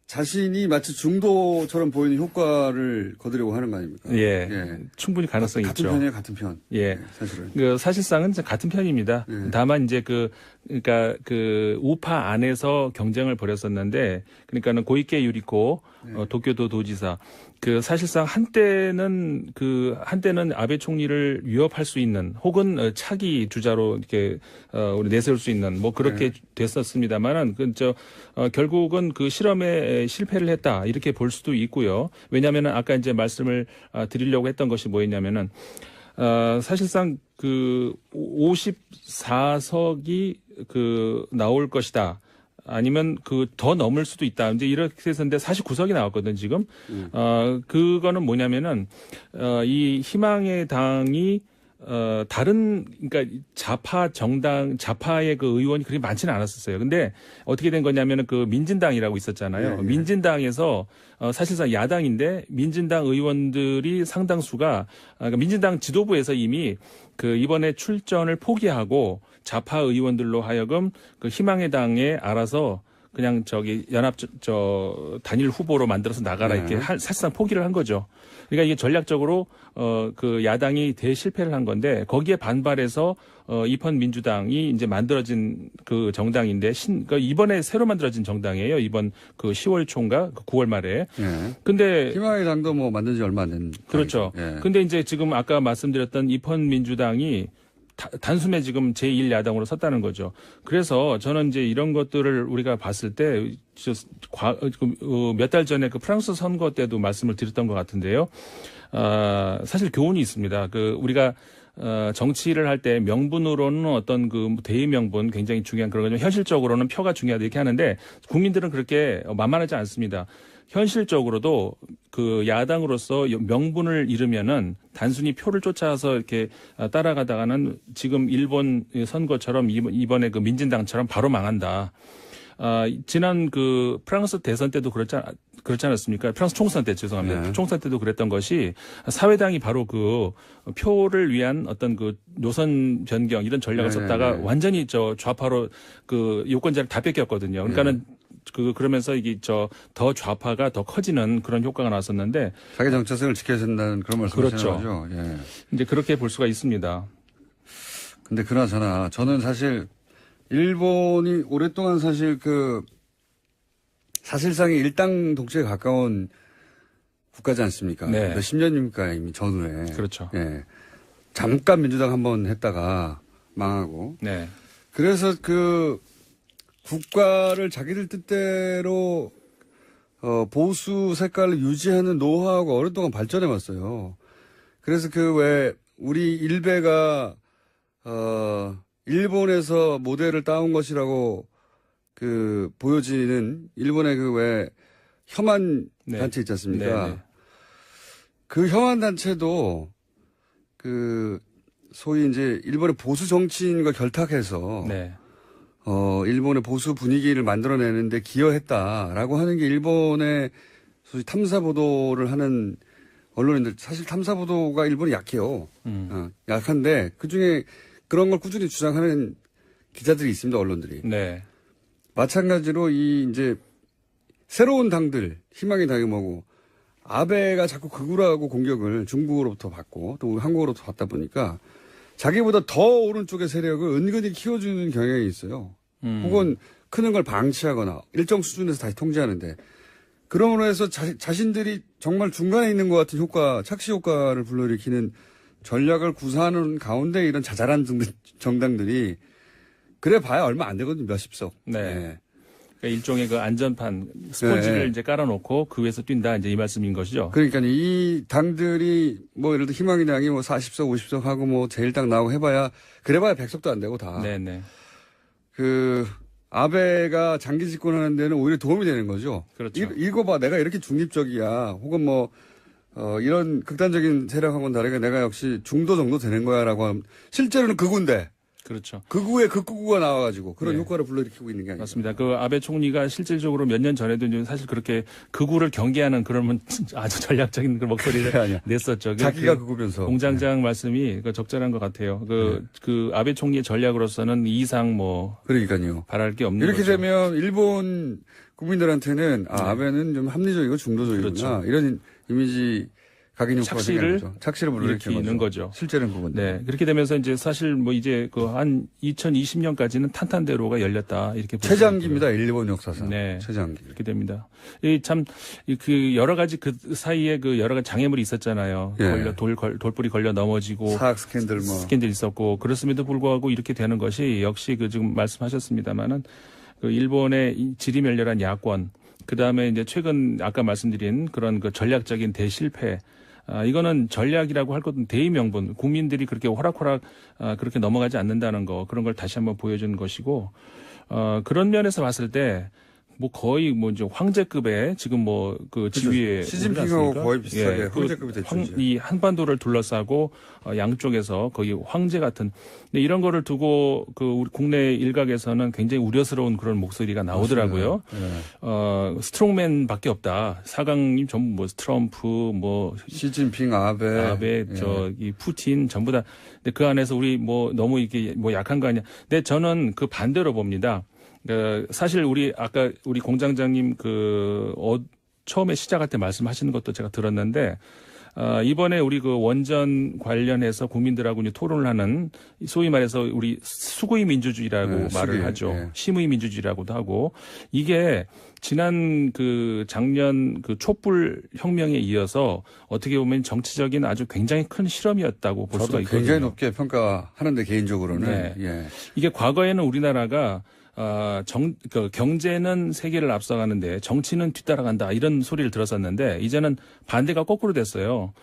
자신이 마치 중도처럼 보이는 효과를 거두려고 하는 거 아닙니까? 예. 충분히 가능성이 같은 있죠. 편이에요, 같은 편. 예. 사실은. 사실상은 같은 편입니다. 다만 이제 그러니까 우파 안에서 경쟁을 벌였었는데, 그러니까는 고이케 유리코, 도쿄도 도지사, 사실상 한때는 아베 총리를 위협할 수 있는 혹은 차기 주자로 이렇게 우리 내세울 수 있는 그렇게 됐었습니다만은 결국은 그 실험에 실패를 했다 이렇게 볼 수도 있고요. 왜냐하면은 아까 이제 말씀을 드리려고 했던 것이 뭐였냐면은 사실상 54석이 나올 것이다. 아니면 더 넘을 수도 있다. 이제 이렇게 해서인데 49석이 나왔거든, 지금. 그거는 뭐냐면은, 이 희망의 당이, 그러니까 좌파의 그 의원이 그렇게 많지는 않았었어요. 근데 어떻게 된 거냐면은 민진당이라고 있었잖아요. 민진당에서 사실상 야당인데 민진당 의원들이 상당수가, 그러니까 민진당 지도부에서 이미 이번에 출전을 포기하고 좌파 의원들로 하여금 희망의 당에 알아서 그냥 단일 후보로 만들어서 나가라 이렇게 사실상 포기를 한 거죠. 그러니까 이게 전략적으로 야당이 대실패를 한 건데 거기에 반발해서 이펀 민주당이 이제 만들어진 그 정당인데 그러니까 이번에 새로 만들어진 정당이에요. 이번 10월 초인가 9월 말에. 근데 희망의 당도 만든 지 얼마 안 된. 그렇죠. 근데 이제 지금 아까 말씀드렸던 이펀 민주당이 단숨에 지금 제1야당으로 섰다는 거죠. 그래서 저는 이제 이런 것들을 우리가 봤을 때 몇 달 전에 프랑스 선거 때도 말씀을 드렸던 것 같은데요. 사실 교훈이 있습니다. 우리가 정치를 할 때 명분으로는 어떤 대의 명분 굉장히 중요한 그런 거죠. 현실적으로는 표가 중요하다 이렇게 하는데 국민들은 그렇게 만만하지 않습니다. 현실적으로도 야당으로서 명분을 잃으면은 단순히 표를 쫓아서 이렇게 따라가다가는 지금 일본 선거처럼 이번에 민진당처럼 바로 망한다. 지난 프랑스 대선 때도 그렇지 않았습니까? 프랑스 총선 때 죄송합니다. 총선 때도 그랬던 것이 사회당이 바로 표를 위한 어떤 노선 변경 이런 전략을 썼다가 완전히 좌파로 요건자를 다 뺏겼거든요. 그러니까는 그러면서 이게 더 좌파가 더 커지는 그런 효과가 나왔었는데 자기 정체성을 지켜야 된다는 그런 말씀을 하시는 그렇죠. 거죠. 예. 이제 그렇게 볼 수가 있습니다. 근데 그나저나 저는 사실 일본이 오랫동안 사실 사실상의 일당 독재에 가까운 국가지 않습니까? 네. 몇십 년입니까 이미 전후에. 그렇죠. 예. 잠깐 민주당 한번 했다가 망하고. 네. 그래서 국가를 자기들 뜻대로 보수 색깔을 유지하는 노하우가 오랫동안 발전해 왔어요. 그래서 우리 일베가 일본에서 모델을 따온 것이라고 보여지는 일본의 혐한 단체 있지 않습니까? 네. 그 혐한 단체도 소위 이제 일본의 보수 정치인과 결탁해서 네. 일본의 보수 분위기를 만들어내는데 기여했다라고 하는 게 일본의 소위 탐사 보도를 하는 언론인들 사실 탐사 보도가 일본이 약해요. 약한데 그 중에 그런 걸 꾸준히 주장하는 기자들이 있습니다, 언론들이. 네. 마찬가지로 이제 새로운 당들, 희망의 당이 뭐고, 아베가 자꾸 극우라고 공격을 중국으로부터 받고 또 한국으로부터 받다 보니까 자기보다 더 오른쪽의 세력을 은근히 키워주는 경향이 있어요. 혹은 크는 걸 방치하거나 일정 수준에서 다시 통제하는데 그러므로 해서 자신들이 정말 중간에 있는 것 같은 착시 효과를 불러일으키는 전략을 구사하는 가운데 이런 자잘한 정당들이 그래 봐야 얼마 안 되거든요. 몇십 석. 네. 그러니까 일종의 그 안전판 스폰지를 네. 이제 깔아놓고 그 위에서 뛴다 이제 이 말씀인 것이죠. 그러니까 이 당들이 뭐 예를 들어 희망이당이 뭐 40석, 50석 하고 뭐 제1당 나오고 해봐야 그래봐야 100석도 안 되고 다. 네네. 그 아베가 장기 집권하는 데는 오히려 도움이 되는 거죠. 그렇죠. 이거 봐, 내가 이렇게 중립적이야. 혹은 뭐 이런 극단적인 세력하고는 다르게 내가 역시 중도 정도 되는 거야라고 하면 실제로는 극우인데. 그렇죠. 극우에 극구구가 나와가지고 그런 네. 효과를 불러일으키고 있는 게 아니에요. 맞습니다. 그 아베 총리가 실질적으로 몇 년 전에도 이제 사실 그렇게 극우를 경계하는 그런 아주 전략적인 그런 목소리를 그게 아니야. 냈었죠. 자기가 그 극우면서. 공장장 말씀이 그 적절한 것 같아요. 그 아베 총리의 전략으로서는 이 이상 뭐 그러니까요. 바랄 게 없는 이렇게 거죠. 되면 일본 국민들한테는 아베는 좀 합리적이고 중도적이구나. 그렇죠. 이런 이미지 각인 효과가 착시를 생기는 거죠. 착시를 일으키는 거죠. 실제는 그건데. 네. 그렇게 되면서 이제 사실 뭐 이제 그 한 2020년까지는 탄탄대로가 열렸다. 이렇게 볼 수 최장기입니다. 일본 역사상. 네. 최장기. 그렇게 됩니다. 이 참 그 여러 가지 그 사이에 그 여러 가지 장애물이 있었잖아요. 예. 돌불이 걸려 넘어지고 사학 스캔들 뭐. 스캔들 있었고 그렇음에도 불구하고 이렇게 되는 것이 역시 그 지금 말씀하셨습니다마는 그 일본의 이 지리멸렬한 야권 그다음에 이제 최근 아까 말씀드린 그런 그 전략적인 대실패 이거는 전략이라고 할 것은 대의명분 국민들이 그렇게 호락호락 그렇게 넘어가지 않는다는 거 그런 걸 다시 한번 보여준 것이고 그런 면에서 봤을 때 뭐 거의 뭐 이제 황제급의 지금 뭐 그 지위에 시진핑하고 거의 비슷하게 황제급이 됐죠. 이제. 이 한반도를 둘러싸고 양쪽에서 거의 황제 같은 근데 이런 거를 두고 그 우리 국내 일각에서는 굉장히 우려스러운 그런 목소리가 나오더라고요. 네. 스트롱맨밖에 없다. 사강님 전부 뭐 트럼프 뭐 시진핑, 아베, 예. 저기 푸틴 전부 다. 근데 그 안에서 우리 뭐 너무 이게 뭐 약한 거 아니야. 근데 저는 그 반대로 봅니다. 사실 아까 우리 공장장님 처음에 시작할 때 말씀하시는 것도 제가 들었는데, 이번에 우리 그 원전 관련해서 국민들하고 이제 토론을 하는 소위 말해서 우리 수구의 민주주의라고 네, 말을 수구의, 하죠. 네. 심의 민주주의라고도 하고 이게 지난 그 작년 그 촛불 혁명에 이어서 어떻게 보면 정치적인 아주 굉장히 큰 실험이었다고 볼 수가 저도 있거든요. 굉장히 높게 평가하는데 개인적으로는. 네. 예. 이게 과거에는 우리나라가 경제는 세계를 앞서가는데 정치는 뒤따라간다 이런 소리를 들었었는데 이제는 반대가 거꾸로 됐어요.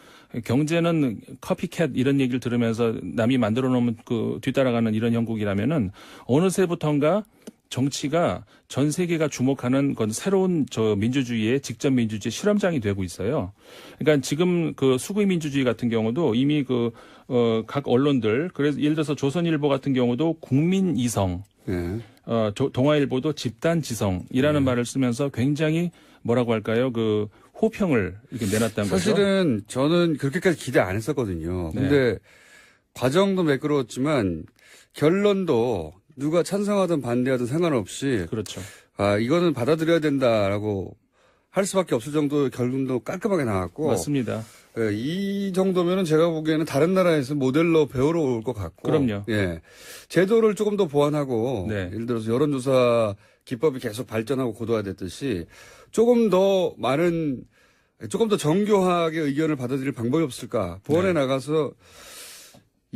경제는 커피캣 이런 얘기를 들으면서 남이 만들어 놓으면 그 뒤따라가는 이런 형국이라면은 어느새부턴가 정치가 전 세계가 주목하는 건 새로운 민주주의의 직접 민주주의 실험장이 되고 있어요. 그러니까 지금 그 수구의 민주주의 같은 경우도 이미 각 언론들 그래서 예를 들어서 조선일보 같은 경우도 국민 이성 예. 동아일보도 집단지성이라는 말을 쓰면서 굉장히 뭐라고 할까요? 그 호평을 이렇게 내놨다는 거죠. 사실은 저는 그렇게까지 기대 안 했었거든요. 네. 근데 과정도 매끄러웠지만 결론도 누가 찬성하든 반대하든 상관없이 그렇죠. 이거는 받아들여야 된다라고 할 수밖에 없을 정도의 결론도 깔끔하게 나왔고 맞습니다. 예, 이 정도면은 제가 보기에는 다른 나라에서 모델로 배우러 올 것 같고. 그럼요. 예. 제도를 조금 더 보완하고. 네. 예를 들어서 여론조사 기법이 계속 발전하고 고도화됐듯이 조금 더 정교하게 의견을 받아들일 방법이 없을까. 보완해 나가서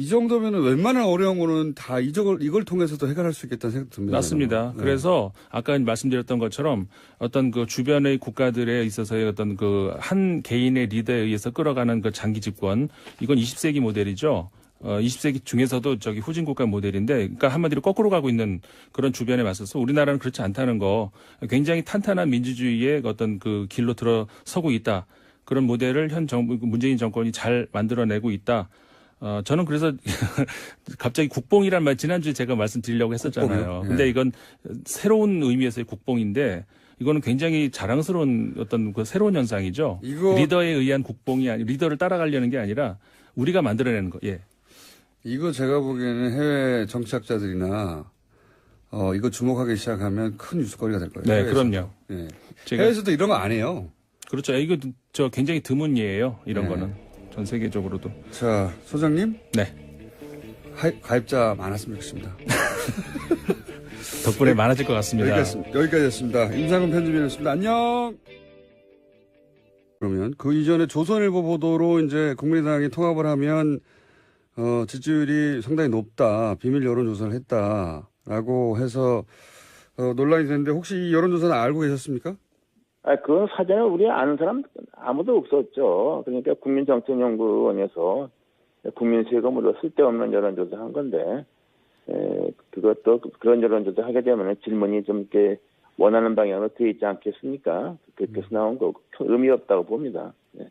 이 정도면은 웬만한 어려운 거는 다 이걸 통해서도 해결할 수 있겠다는 생각 듭니다. 맞습니다. 네. 그래서 아까 말씀드렸던 것처럼 어떤 그 주변의 국가들에 있어서의 어떤 그 한 개인의 리더에 의해서 끌어가는 그 장기 집권 이건 20세기 모델이죠. 20세기 중에서도 후진 국가 모델인데, 그러니까 한마디로 거꾸로 가고 있는 그런 주변에 맞서서 우리나라는 그렇지 않다는 거, 굉장히 탄탄한 민주주의의 어떤 그 길로 들어서고 있다. 그런 모델을 현 정부, 문재인 정권이 잘 만들어내고 있다. 저는 그래서 갑자기 국뽕이란 말 지난주에 제가 말씀드리려고 했었잖아요. 국뽕이요? 예. 근데 이건 새로운 의미에서의 국뽕인데 이거는 굉장히 자랑스러운 어떤 그 새로운 현상이죠. 리더에 의한 국뽕이 리더를 따라가려는 게 아니라 우리가 만들어내는 거. 예. 이거 제가 보기에는 해외 정치학자들이나 이거 주목하기 시작하면 큰 뉴스거리가 될 거예요. 네, 해외에서도. 그럼요. 예. 제가 해외에서도 이런 거 안 해요. 그렇죠. 이거 굉장히 드문 예예요. 이런 네. 거는 전 세계적으로도. 자, 소장님. 네. 가입자 많았으면 좋겠습니다. 덕분에 많아질 것 같습니다. 여기까지였습니다. 임상훈 편집위원이었습니다. 안녕. 그러면 그 이전에 조선일보 보도로 이제 국민의당이 통합을 하면 지지율이 상당히 높다. 비밀 여론조사를 했다라고 해서 논란이 됐는데 혹시 이 여론조사는 알고 계셨습니까? 그건 사전에 우리 아는 사람 아무도 없었죠. 그러니까 국민정책연구원에서 국민 세금으로 쓸데없는 여론조사 한 건데, 그것도 그런 여론조사 하게 되면 질문이 좀 이렇게 원하는 방향으로 되어 있지 않겠습니까? 그렇게 해서 나온 거고, 의미 없다고 봅니다. 네.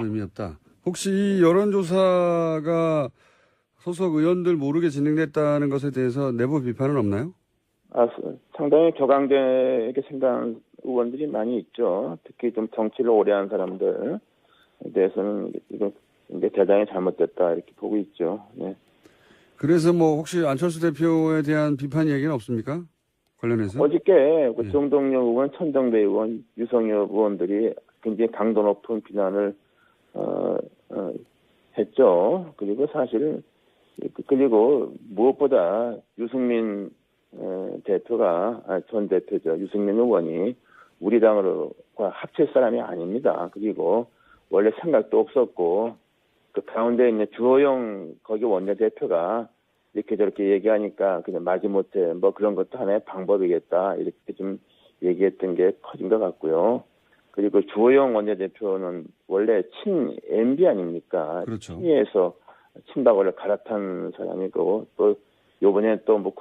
의미 없다. 혹시 이 여론조사가 소속 의원들 모르게 진행됐다는 것에 대해서 내부 비판은 없나요? 상당히 격앙되게 생각하는 의원들이 많이 있죠. 특히 좀 정치를 오래 한 사람들에 대해서는 이건 대단히 잘못됐다 이렇게 보고 있죠. 네. 그래서 뭐 혹시 안철수 대표에 대한 비판 얘기는 없습니까? 관련해서? 어저께 정동영 의원, 천정배 의원, 유성엽 의원들이 굉장히 강도 높은 비난을 했죠. 그리고 사실 그리고 무엇보다 유승민 전 대표죠. 유승민 의원이 우리 당으로과 합칠 사람이 아닙니다. 그리고 원래 생각도 없었고 그 가운데 있는 주호영 거기 원내대표가 이렇게 저렇게 얘기하니까 그냥 마지못해 뭐 그런 것도 하나의 방법이겠다 이렇게 좀 얘기했던 게 커진 것 같고요. 그리고 주호영 원내대표는 원래 친 MB 아닙니까? 그렇죠. 친이에서 친박을 갈아탄 사람이고 또 요번에 또 뭐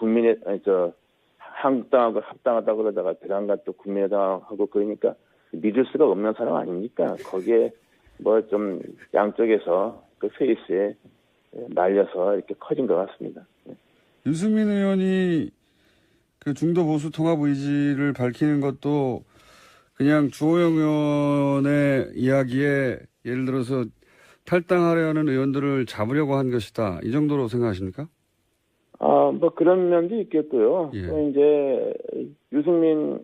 한국당하고 합당하다 그러다가 대당과 또 국민의당하고 그러니까 믿을 수가 없는 사람 아닙니까? 거기에 뭐 좀 양쪽에서 그 페이스에 날려서 이렇게 커진 것 같습니다. 유승민 의원이 그 중도 보수 통합 의지를 밝히는 것도 그냥 주호영 의원의 이야기에 예를 들어서 탈당하려는 의원들을 잡으려고 한 것이다. 이 정도로 생각하십니까? 뭐 그런 면도 있겠고요. 예. 또 이제 유승민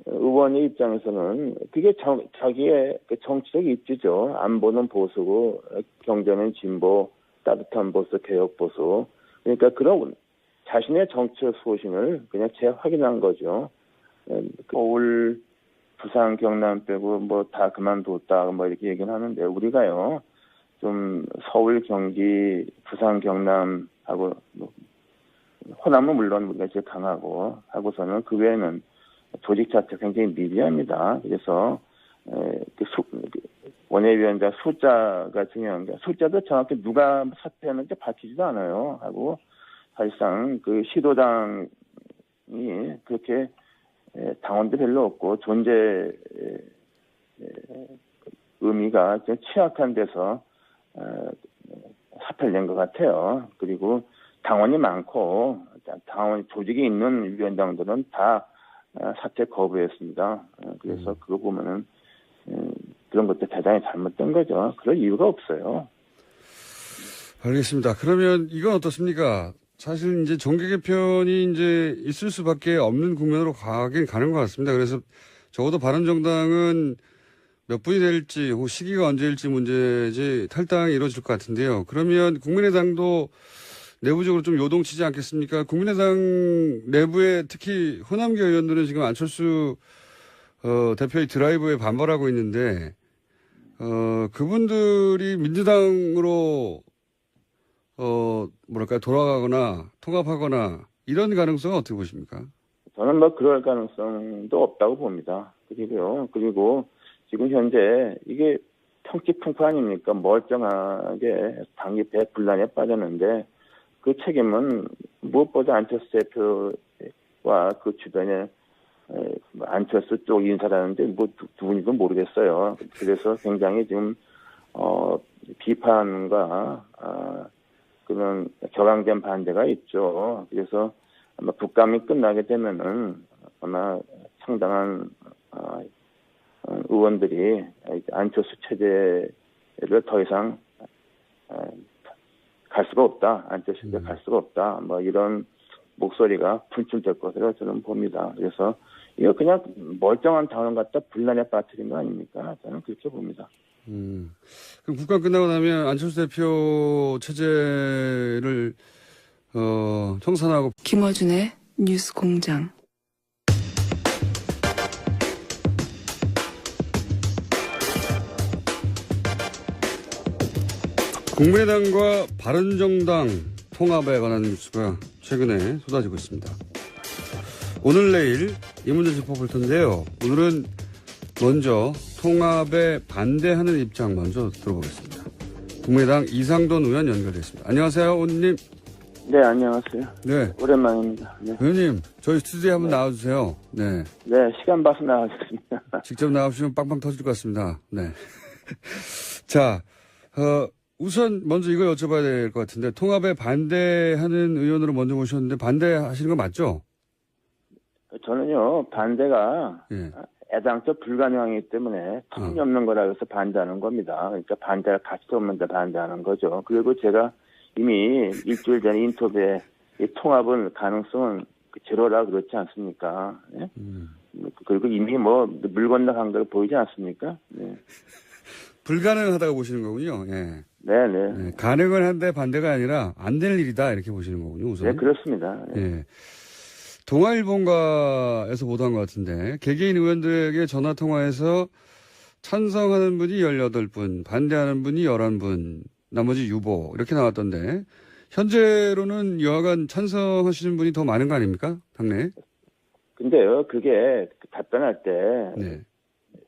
의원의 입장에서는 그게 자기의 그 정치적 입지죠. 안보는 보수고 경제는 진보, 따뜻한 보수, 개혁 보수. 그러니까 그런 자신의 정치적 소신을 그냥 재확인한 거죠. 서울, 부산, 경남 빼고 뭐 다 그만뒀다 뭐 이렇게 얘기는 하는데 우리가요 좀 서울, 경기, 부산, 경남하고 뭐 호남은 물론 우리가 제일 강하고 하고서는 그 외에는 조직 자체가 굉장히 미비합니다. 그래서 원외위원장 숫자가 중요한 게 숫자도 정확히 누가 사퇴했는지 밝히지도 않아요. 하고 사실상 그 시도당이 그렇게 당원도 별로 없고 존재 의미가 좀 취약한 데서 사퇴를 낸 것 같아요. 그리고 당원이 많고 당원 조직이 있는 위원장들은 다 사퇴 거부했습니다. 그래서 그거 보면은 그런 것도 대단히 잘못된 거죠. 그럴 이유가 없어요. 알겠습니다. 그러면 이건 어떻습니까? 사실 이제 정계 개편이 이제 있을 수밖에 없는 국면으로 가긴 가는 것 같습니다. 그래서 적어도 바른정당은 몇 분이 될지, 혹은 시기가 언제일지 문제지 탈당이 이루어질 것 같은데요. 그러면 국민의당도 내부적으로 좀 요동치지 않겠습니까? 국민의당 내부에 특히 호남계 의원들은 지금 안철수 대표의 드라이브에 반발하고 있는데, 그분들이 민주당으로 돌아가거나 통합하거나 이런 가능성은 어떻게 보십니까? 저는 뭐 그럴 가능성도 없다고 봅니다. 그리고 지금 현재 이게 평지풍파 아닙니까? 멀쩡하게 당이 배분란에 빠졌는데 그 책임은 무엇보다 안철수 대표와 그 주변에 안철수 쪽 인사라는데 뭐 누군지도 모르겠어요. 그래서 굉장히 지금 비판과 그런 격앙된 반대가 있죠. 그래서 아마 국감이 끝나게 되면은 아마 상당한 의원들이 안철수 체제를 더 이상 갈 수가 없다. 안철수 체제 갈 수가 없다. 뭐 이런 목소리가 분출될 것으로 저는 봅니다. 그래서 이거 그냥 멀쩡한 당원 갖다 분란에 빠뜨린 거 아닙니까? 저는 그렇게 봅니다. 그럼 국감 끝나고 나면 안철수 대표 체제를 청산하고 김어준의 뉴스 공장. 국민의당과 바른정당 통합에 관한 뉴스가 최근에 쏟아지고 있습니다. 오늘 내일 이 문제 짚어볼 텐데요. 오늘은 먼저 통합에 반대하는 입장 먼저 들어보겠습니다. 국민의당 이상돈 의원 연결됐습니다. 안녕하세요, 의원님. 네, 안녕하세요. 네. 오랜만입니다. 네, 의원님, 저희 스튜디오에 한번 나와주세요. 네. 네 시간 봐서 나와주겠습니다. 직접 나와주시면 빵빵 터질 것 같습니다. 네. 자, 우선 먼저 이걸 여쭤봐야 될 것 같은데, 통합에 반대하는 의원으로 먼저 모셨는데, 반대하시는 거 맞죠? 저는요, 반대가 예. 애당초 불가능하기 때문에 터무니없는 거라 해서 반대하는 겁니다. 그러니까 반대할 가치도 없는데 반대하는 거죠. 그리고 제가 이미 일주일 전에 인터뷰에 이 통합은 가능성은 제로라 그렇지 않습니까? 예? 그리고 이미 뭐 물 건너간 걸 보이지 않습니까? 네. 불가능하다고 보시는 거군요. 예. 네네. 네, 가능은 한데 반대가 아니라 안 될 일이다 이렇게 보시는 거군요. 우선. 네, 그렇습니다. 네. 예. 동아일보가에서 보도한 것 같은데 개개인 의원들에게 전화 통화해서 찬성하는 분이 18분, 반대하는 분이 11분, 나머지 유보 이렇게 나왔던데 현재로는 여하간 찬성하시는 분이 더 많은 거 아닙니까? 당내? 근데요, 그게 답변할 때 네.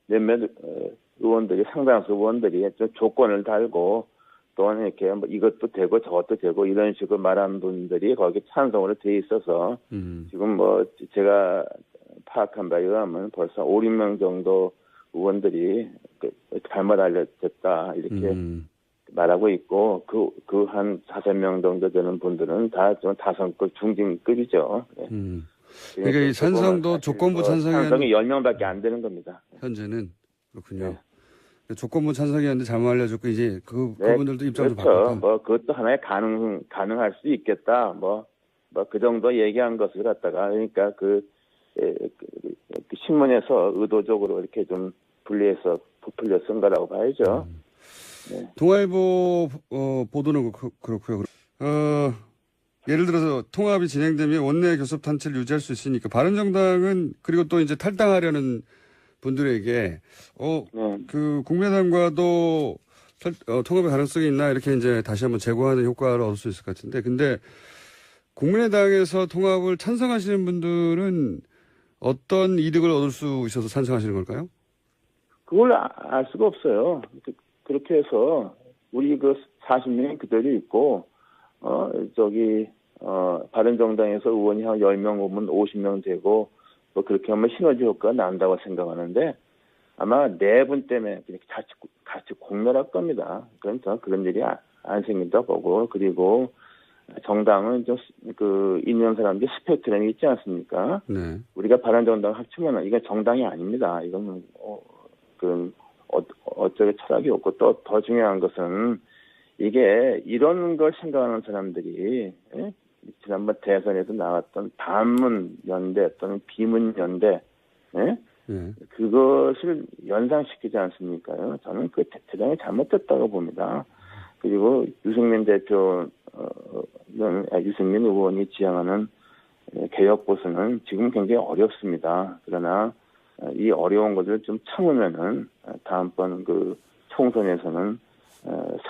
몇몇 의원들이 상당수 의원들이 좀 조건을 달고 또는 이렇게 뭐 이것도 되고 저것도 되고 이런 식으로 말하는 분들이 거기 찬성으로 돼 있어서 지금 뭐 제가 파악한 바에 의하면 벌써 5, 6명 정도 의원들이 잘못 알려졌다 이렇게 말하고 있고 그 한 5명 정도 되는 분들은 다 좀 다성급 중진급이죠. 네. 그러니까 이 찬성도 조건부 찬성이 10명밖에 안 되는 겁니다. 현재는 그렇군요. 네. 조건부 찬성이었는데 잘못 알려줬고 이제 그분들도 입장을 그렇죠. 바꿨다. 뭐 그것도 하나의 가능할 수 있겠다. 뭐 그 정도 얘기한 것을 갖다가 그러니까 그 신문에서 의도적으로 이렇게 좀 분리해서 부풀려 쓴 거라고 봐야죠. 네. 동아일보 보도는 그렇고요. 예를 들어서 통합이 진행되면 원내 교섭 단체를 유지할 수 있으니까 바른정당은 그리고 또 이제 탈당하려는 분들에게 네. 그 국민의당과도 통합의 가능성이 있나 이렇게 이제 다시 한번 제고하는 효과를 얻을 수 있을 것 같은데 근데 국민의당에서 통합을 찬성하시는 분들은 어떤 이득을 얻을 수 있어서 찬성하시는 걸까요? 그걸 알 수가 없어요. 그렇게 해서 우리 그 40명이 그대로 있고 바른정당에서 의원이 한 10명 오면 50명 되고 뭐 그렇게 하면 시너지 효과가 난다고 생각하는데 아마 내분 때문에 같이 공멸할 겁니다. 그럼 저는 그런 일이 안 생긴다 보고 그리고 정당은 좀 있는 사람들이 스펙트럼이 있지 않습니까? 네. 우리가 바른정당 합치면 이건 정당이 아닙니다. 이건 어쩌게 철학이 없고 또 더 중요한 것은 이게 이런 걸 생각하는 사람들이 지난번 대선에서 나왔던 반문 연대 또는 비문 연대 그것을 연상시키지 않습니까요? 저는 그 대단히 잘못됐다고 봅니다. 그리고 유승민 의원이 지향하는 개혁 보수는 지금 굉장히 어렵습니다. 그러나 이 어려운 것을 좀 참으면은 다음번 그 총선에서는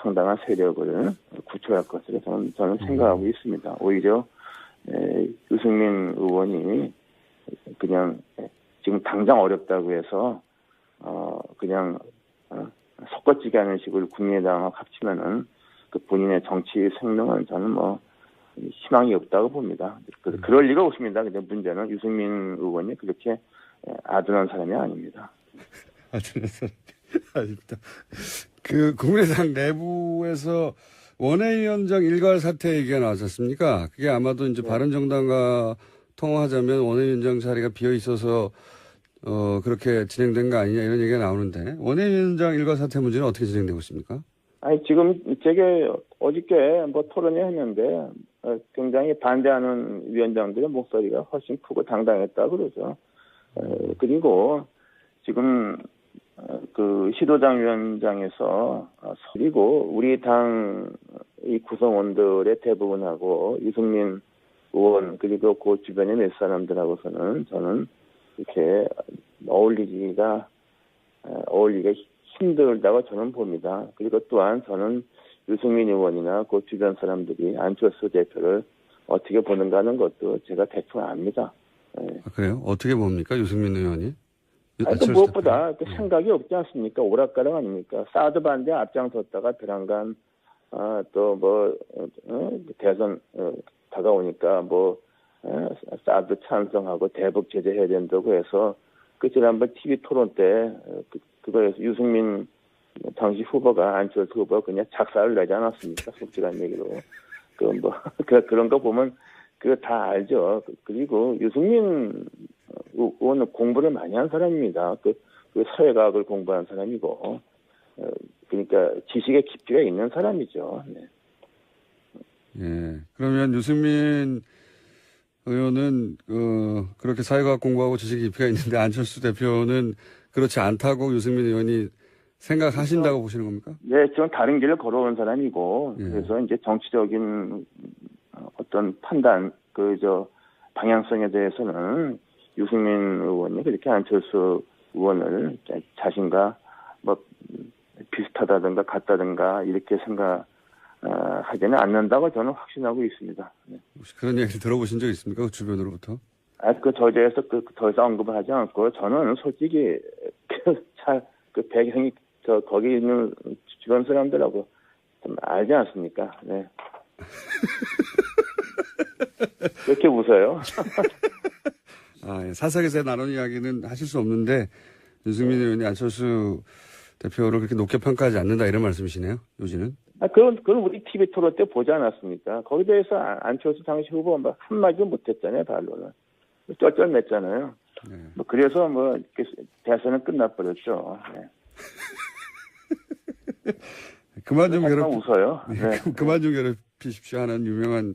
상당한 세력을 구축할 것으로 저는 생각하고 있습니다. 오히려 유승민 의원이 그냥 지금 당장 어렵다고 해서 그냥 섞어지게 하는 식으로 국민의당하고 합치면은 그 본인의 정치 생명은 저는 뭐 희망이 없다고 봅니다. 그럴 리가 없습니다. 근데 문제는 유승민 의원이 그렇게 아둔한 사람이 아닙니다. 아둔한 사람이 아닙니다. 그 국민의당 내부에서 원외위원장 일괄 사퇴 얘기가 나왔었습니까? 그게 아마도 이제 바른정당과 통화하자면 원외위원장 자리가 비어 있어서 그렇게 진행된 거 아니냐 이런 얘기가 나오는데 원외위원장 일괄 사퇴 문제는 어떻게 진행되고 있습니까? 아니 지금 제게 어저께 뭐 토론회 했는데 굉장히 반대하는 위원장들의 목소리가 훨씬 크고 당당했다 그러죠. 그리고 지금 그 시도당 위원장에서 그리고 우리 당 이 구성원들의 대부분하고 유승민 의원 그리고 그 주변의 몇 사람들하고서는 저는 이렇게 어울리기가 힘들다고 저는 봅니다. 그리고 또한 저는 유승민 의원이나 그 주변 사람들이 안철수 대표를 어떻게 보는가 하는 것도 제가 대충 압니다. 예. 아, 그래요? 어떻게 봅니까? 유승민 의원이? 또 안철수 무엇보다 대표. 생각이 없지 않습니까? 오락가락 아닙니까? 사드 반대 앞장섰다가 드랑간 대선 다가오니까 사드 찬성하고 대북 제재해야 된다고 해서 그 지난번 TV 토론 때 그거에서 유승민 당시 후보가 안철수 후보가 그냥 작사를 내지 않았습니까? 솔직한 얘기로 그런 거 보면 그거 다 알죠. 그리고 유승민 의원은 공부를 많이 한 사람입니다. 그 사회과학을 공부한 사람이고, 그러니까 지식의 깊이가 있는 사람이죠. 네. 예. 그러면 유승민 의원은 그렇게 사회과학 공부하고 지식이 깊이가 있는데 안철수 대표는 그렇지 않다고 유승민 의원이 생각하신다고 보시는 겁니까? 네, 좀 다른 길을 걸어온 사람이고, 예. 그래서 이제 정치적인 어떤 판단, 방향성에 대해서는 유승민 의원이 그렇게 안철수 의원을 자신과 비슷하다든가 같다든가 이렇게 하지는 않는다고 저는 확신하고 있습니다. 네. 혹시 그런 얘기를 들어보신 적 있습니까? 그 주변으로부터? 그 저자에서 더 이상 언급을 하지 않고 저는 솔직히 그 배경이 거기 있는 주변 사람들하고 좀 알지 않습니까? 네. 왜 이렇게 웃어요? 예. 사석에서 나눈 이야기는 하실 수 없는데 유승민 의원이 안철수 대표를 그렇게 높게 평가하지 않는다 이런 말씀이시네요. 요지는. 그건 우리 TV 토론 때 보지 않았습니까? 거기에 대해서 안철수 당시 후보 한마디도 못했잖아요, 반론을. 쩔쩔맸잖아요. 네. 그래서 대선은 끝나버렸죠. 네. 그만 좀 웃어요. 네. 네. 그만 좀 괴롭히십시오 하는 유명한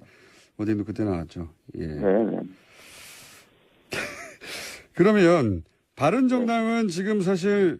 어디도 그때 나왔죠. 예. 네. 그러면 바른정당은 지금 사실